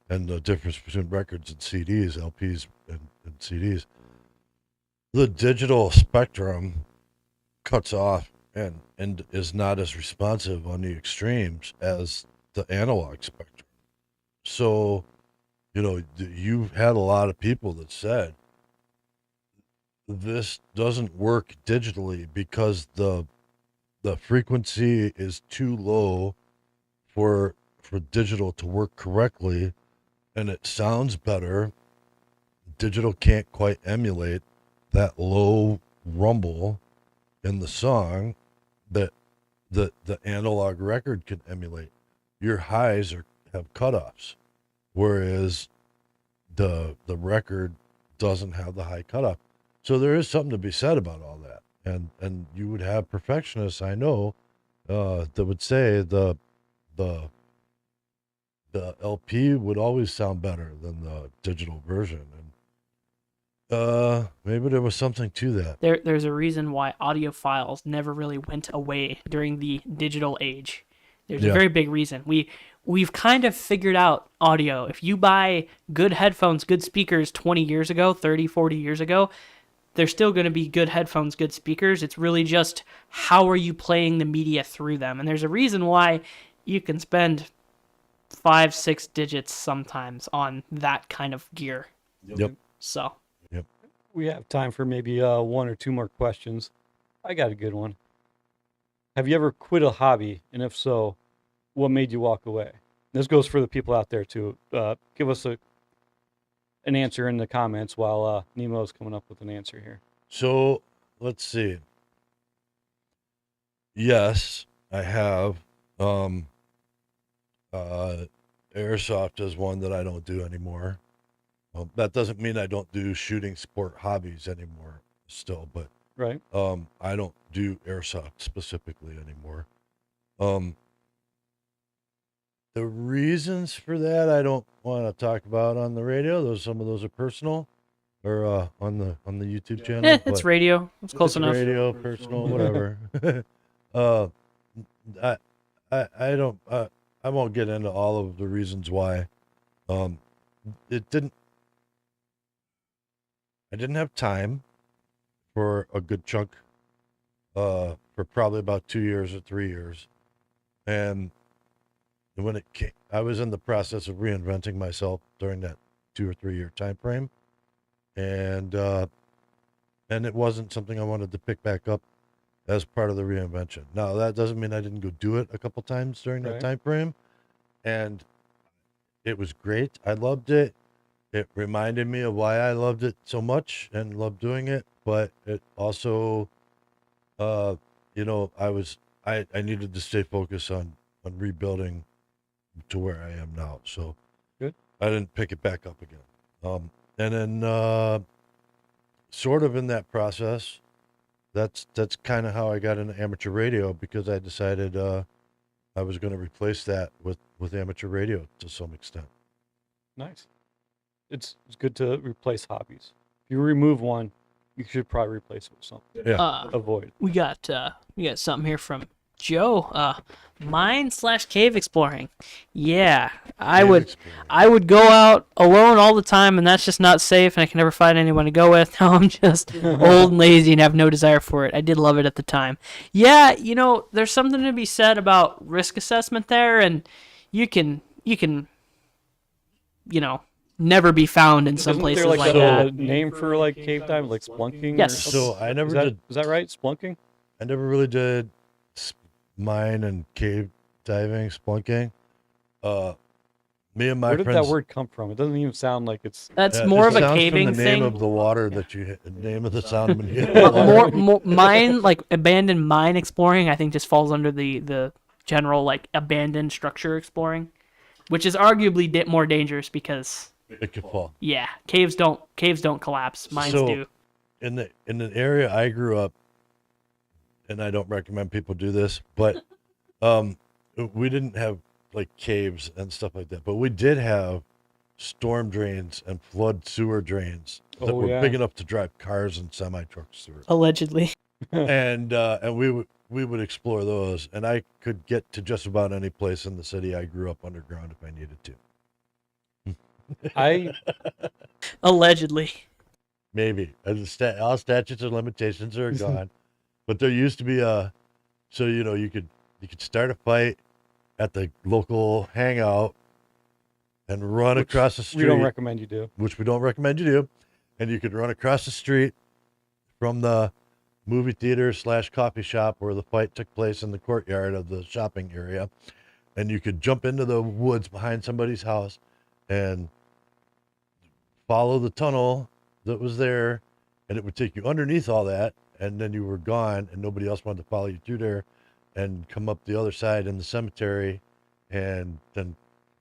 and the difference between records and CDs, LPs and CDs. The digital spectrum cuts off and is not as responsive on the extremes as the analog spectrum. So, you've had a lot of people that said this doesn't work digitally because the frequency is too low for digital to work correctly, and it sounds better. Digital can't quite emulate that low rumble in the song that the analog record can emulate. Your highs have cutoffs, whereas the record doesn't have the high cutoff. So there is something to be said about all that. And you would have perfectionists, I know, that would say the LP would always sound better than the digital version. And maybe there was something to that. There's a reason why audiophiles never really went away during the digital age. There's a very big reason. We've kind of figured out audio. If you buy good headphones, good speakers 20 years ago, 30, 40 years ago, they're still going to be good headphones, good speakers. It's really just how are you playing the media through them. And there's a reason why you can spend 5-6 digits sometimes on that kind of gear. Yep. So. Yep. We have time for maybe one or two more questions. I got a good one. Have you ever quit a hobby? And if so, what made you walk away? This goes for the people out there too. Give us an answer in the comments while Nemo's coming up with an answer here. So let's see. Yes, I have. Airsoft is one that I don't do anymore. That doesn't mean I don't do shooting sport hobbies anymore still, but right. I don't do airsoft specifically anymore. The reasons for that I don't want to talk about on the radio. Some of those are personal, or on the YouTube channel. It's radio. It's close enough. Radio, personal, whatever. I don't. I won't get into all of the reasons why. I didn't have time for a good chunk. For probably about 2 years or 3 years, and when it came, I was in the process of reinventing myself during that 2 or 3 year time frame, and it wasn't something I wanted to pick back up as part of the reinvention. Now that doesn't mean I didn't go do it a couple times during that time frame, and it was great. I loved it. It reminded me of why I loved it so much and loved doing it. But it also, you know, I needed to stay focused on rebuilding to where I am now. So Good. I didn't pick it back up again. And then sort of in that process, that's kind of how I got into amateur radio, because I decided I was going to replace that with amateur radio to some extent. Nice. It's good to replace hobbies. If you remove one, you should probably replace it with something. Yeah. Avoid. We got something here from Joe. Mine/cave exploring. Yeah, I would go out alone all the time, and that's just not safe, and I can never find anyone to go with. Now I'm just old and lazy and have no desire for it. I did love it at the time. Yeah, you know, there's something to be said about risk assessment there, and you can, you know, never be found in some Isn't places there like a that. name for like cave diving, like splunking? Yes. Or So I never did. is that right? Splunking? I never really did mine and cave diving, splunking. Me and my Where did friends. that word come from? It doesn't even sound like it's. That's more it of a sounds caving from the name thing. of the water that you hit, the name of the sound when you hit the water. more mine, like abandoned mine exploring, I think just falls under the general like abandoned structure exploring, which is arguably more dangerous because It could fall. yeah, caves don't collapse, mines So, do. In the area I grew up, and I don't recommend people do this, but we didn't have like caves and stuff like that, but we did have storm drains and flood sewer drains that Oh, were yeah. big enough to drive cars and semi trucks through. Allegedly. And we would explore those, and I could get to just about any place in the city I grew up underground if I needed to. I Allegedly. Maybe all statutes and limitations are gone, but there used to be so you know you could start a fight at the local hangout and run across the street. we don't recommend you do. Which we don't recommend you do, and you could run across the street from the movie theater / coffee shop where the fight took place in the courtyard of the shopping area, and you could jump into the woods behind somebody's house and follow the tunnel that was there, and it would take you underneath all that, and then you were gone, and nobody else wanted to follow you through there, and come up the other side in the cemetery, and then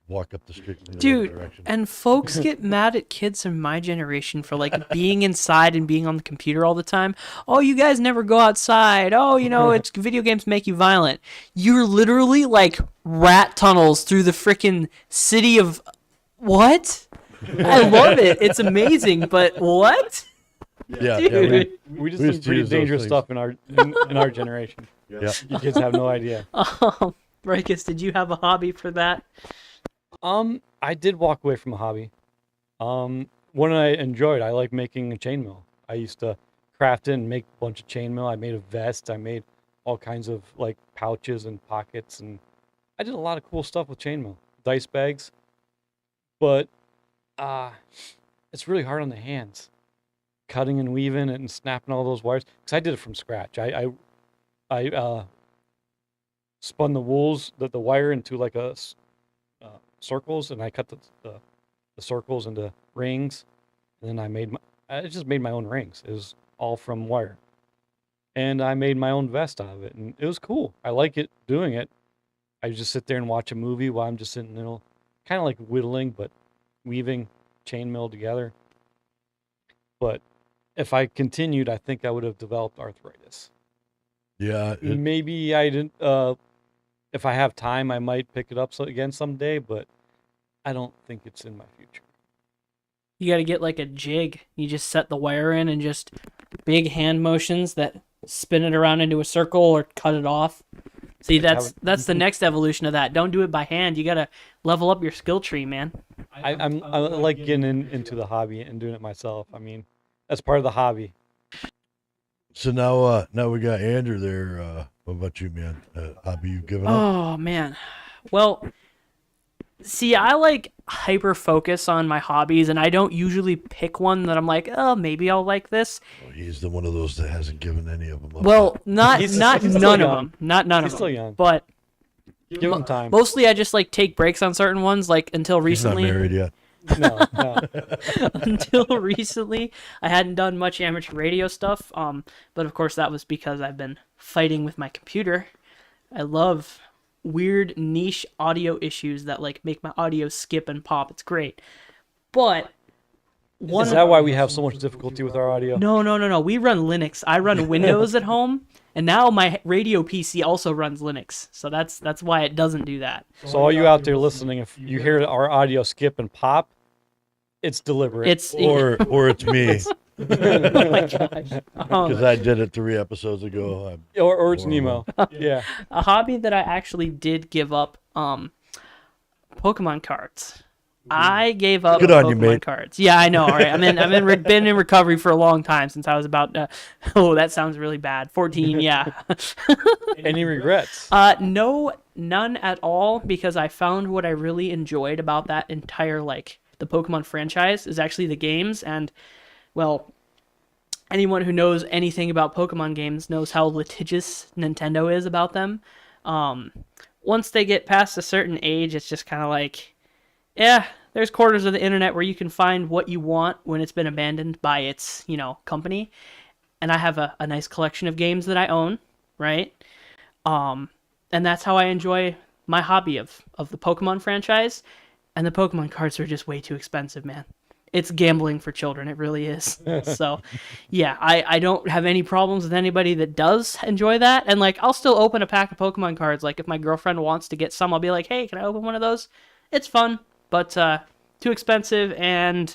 walk up the street in the other Dude, direction. and folks get mad at kids in my generation for like being inside and being on the computer all the time. Oh, you guys never go outside. Oh, you know, it's video games make you violent. You're literally like rat tunnels through the freaking city of what? I love it. It's amazing, but what? yeah, Dude. We just We did used to pretty use those dangerous things. stuff in our generation. yeah. You kids have no idea. Rykus, did you have a hobby for that? I did walk away from a hobby. One I enjoyed. I like making a chainmail. I used to craft it and make a bunch of chainmail. I made a vest. I made all kinds of like pouches and pockets, and I did a lot of cool stuff with chainmail. Dice bags, but it's really hard on the hands, cutting and weaving it and snapping all those wires. Because I did it from scratch. I spun the wools, the wire into like a circles, and I cut the circles into rings, and then I just made my own rings. It was all from wire, and I made my own vest out of it, and it was cool. I like it doing it. I just sit there and watch a movie while I'm just sitting, kind of like whittling, but weaving chainmail together. But if I continued, I think I would have developed arthritis. Yeah, Maybe I didn't. If I have time, I might pick it up again someday, but I don't think it's in my future. You got to get like a jig. You just set the wire in and just big hand motions that spin it around into a circle or cut it off. See, that's the next evolution of that. Don't do it by hand. You got to level up your skill tree, man. I like getting into the hobby and doing it myself. I mean, that's part of the hobby. so now we got Andrew there. What about you, man? Hobby you given up? Oh, man. Well, see, I like hyper focus on my hobbies, and I don't usually pick one that I'm like, oh, maybe I'll like this. Oh, he's the one of those that hasn't given any of them up. Well, not He's none still of young. them. Not none He's of still them. young. But Give them time. Mostly, I just like take breaks on certain ones. Like until He's not recently, married yet. No. until recently, I hadn't done much amateur radio stuff. But of course, that was because I've been fighting with my computer. I love weird niche audio issues that like make my audio skip and pop. It's great. But Is that why we have so much difficulty with our audio? No. We run Linux. I run Windows at home, and now my radio PC also runs Linux. So that's why it doesn't do that. So all you out there listening, if you hear our audio skip and pop, it's deliberate. It's Or it's me, oh my gosh. because I did it 3 episodes ago. or it's Nemo. Yeah. A hobby that I actually did give up, Pokemon cards. I gave up Good on Pokemon you, mate. cards. Yeah, I know. All right, been in recovery for a long time since I was about. Oh, that sounds really bad. 14. Yeah. Any regrets? No, none at all. Because I found what I really enjoyed about that entire the Pokemon franchise is actually the games, and well, anyone who knows anything about Pokemon games knows how litigious Nintendo is about them. Once they get past a certain age, it's just kind of like, yeah, there's corners of the internet where you can find what you want when it's been abandoned by its, company. And I have a nice collection of games that I own, right? And that's how I enjoy my hobby of the Pokemon franchise. And the Pokemon cards are just way too expensive, man. It's gambling for children. It really is. So, yeah, I don't have any problems with anybody that does enjoy that. And, I'll still open a pack of Pokemon cards. If my girlfriend wants to get some, I'll be like, hey, can I open one of those? It's fun, but too expensive, and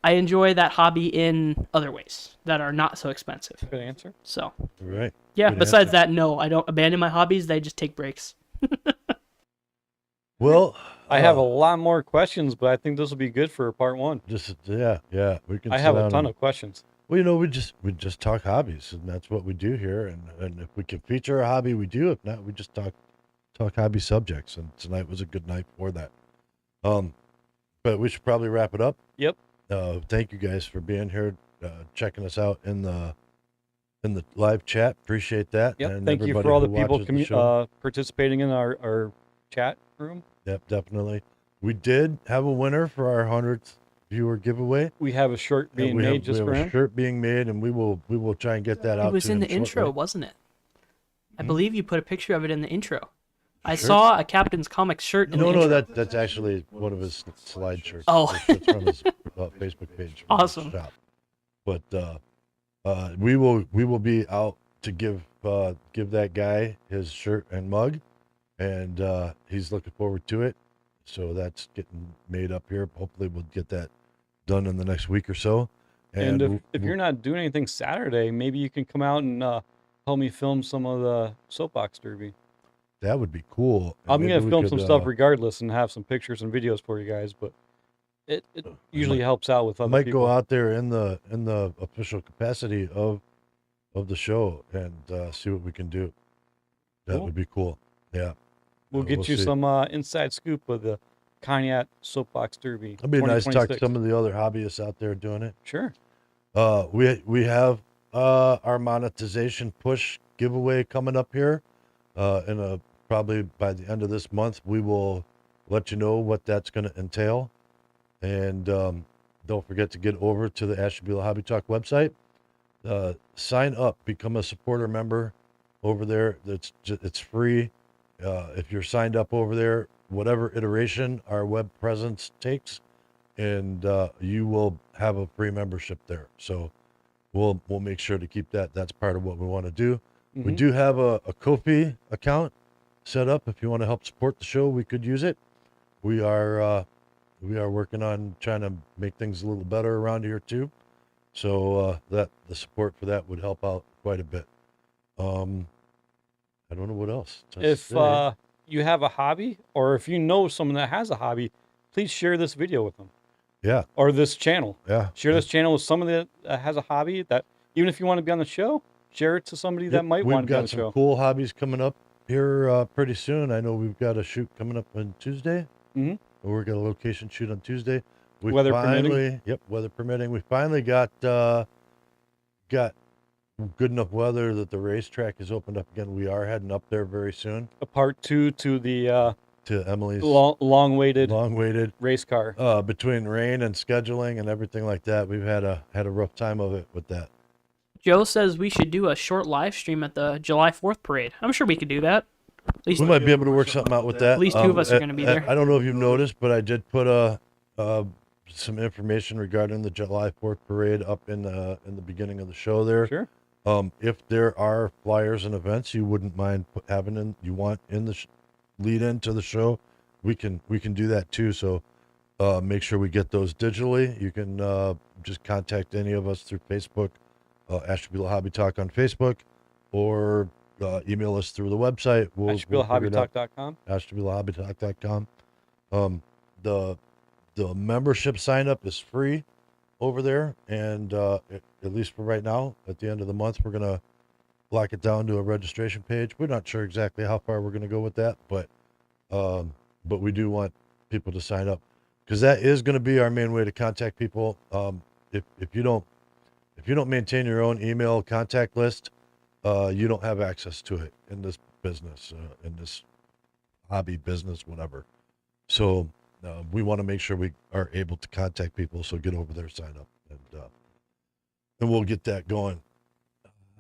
I enjoy that hobby in other ways that are not so expensive. Good answer. So, Right. yeah, Good besides answer. that, no, I don't abandon my hobbies. They just take breaks. Well, I have a lot more questions, but I think this will be good for part 1. yeah. We can. I sit have a down ton and- of questions. Well, we just talk hobbies, and that's what we do here. And if we can feature a hobby, we do. If not, we just talk hobby subjects. And tonight was a good night for that. But we should probably wrap it up. Yep. Thank you guys for being here, checking us out in the live chat. Appreciate that. Yep. And Thank you everybody for all the who people watches the show. participating in our chat room. Yep, definitely. We did have a winner for our 100th viewer giveaway. We have a shirt And being we made have just for a him. shirt being made, and we will try and get that out. It was to in him the intro, shortly. wasn't it? I believe you put a picture of it in the intro. I saw a Captain's Comics shirt in the No, intro. that's actually one of his slide shirts. Oh. It's from his Facebook page. from his Awesome. shop. But we will be out to give that guy his shirt and mug, and he's looking forward to it. So that's getting made up here. Hopefully, we'll get that done in the next week or so. And if you're not doing anything Saturday, maybe you can come out and help me film some of the soapbox derby. that would be cool. And I'm maybe gonna we film could, some stuff regardless and have some pictures and videos for you guys, but it usually helps out with other might people. go out there in the official capacity of the show and see what we can do. That Cool. would be cool. Yeah. We'll get we'll you see. some inside scoop of the Cognac Soapbox Derby. It'd be nice to talk to 2026. some of the other hobbyists out there doing it. Sure. We have our monetization push giveaway coming up here. Probably by the end of this month, we will let you know what that's going to entail. And don't forget to get over to the Ashtabula Hobby Talk website. Sign up, become a supporter member over there. It's free. If you're signed up over there, whatever iteration our web presence takes, and you will have a free membership there. So we'll make sure to keep that. That's part of what we want to do. We Mhm. do have a Ko-fi account set up. If you want to help support the show, we could use it. We are working on trying to make things a little better around here too. So that the support for that would help out quite a bit. I don't know what else. to If say. you have a hobby, or if you know someone that has a hobby, please share this video with them Yeah, or this channel. yeah. Share this channel with somebody that has a hobby that, even if you want to be on the show, share it to somebody that Yep, might we've want to be on got the some show. cool hobbies coming up here pretty soon. I know we've got a shoot coming up on Tuesday. Mhm. We're got a location shoot on Tuesday. We Weather finally, permitting. Yep, weather permitting. We finally got good enough weather that the racetrack is opened up again. We are heading up there very soon A part 2 to the to Emily's long-awaited race car. between rain and scheduling and everything like that. We've had a rough time of it with that. Joe says we should do a short live stream at the July 4th parade. I'm sure we could do that. At least We might be able to work something out with that. At least two of us are gonna be there. I don't know if you've noticed, but I did put some information regarding the July 4th parade up in the beginning of the show there. Sure. If there are flyers and events you wouldn't mind having in the lead into the show, we can do that too. So make sure we get those digitally. You can just contact any of us through Facebook, Ashtabula Hobby Talk on Facebook, or email us through the website. AshtabulaHobbyTalk.com. AshtabulaHobbyTalk.com. The membership sign up is free over there, and at least for right now, at the end of the month, we're gonna lock it down to a registration page. We're not sure exactly how far we're gonna go with that, but we do want people to sign up, because that is going to be our main way to contact people. If you don't maintain your own email contact list, you don't have access to it in this business, in this hobby business, whatever. So we want to make sure we are able to contact people. So get over there, sign up, and we'll get that going.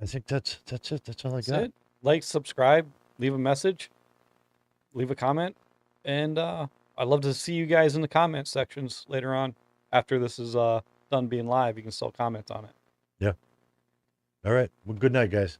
I think that's it. That's all I got. It. Like, subscribe, leave a message, leave a comment, and I'd love to see you guys in the comment sections later on. After this is done being live, you can still comment on it. Yeah. All right. Well, good night, guys.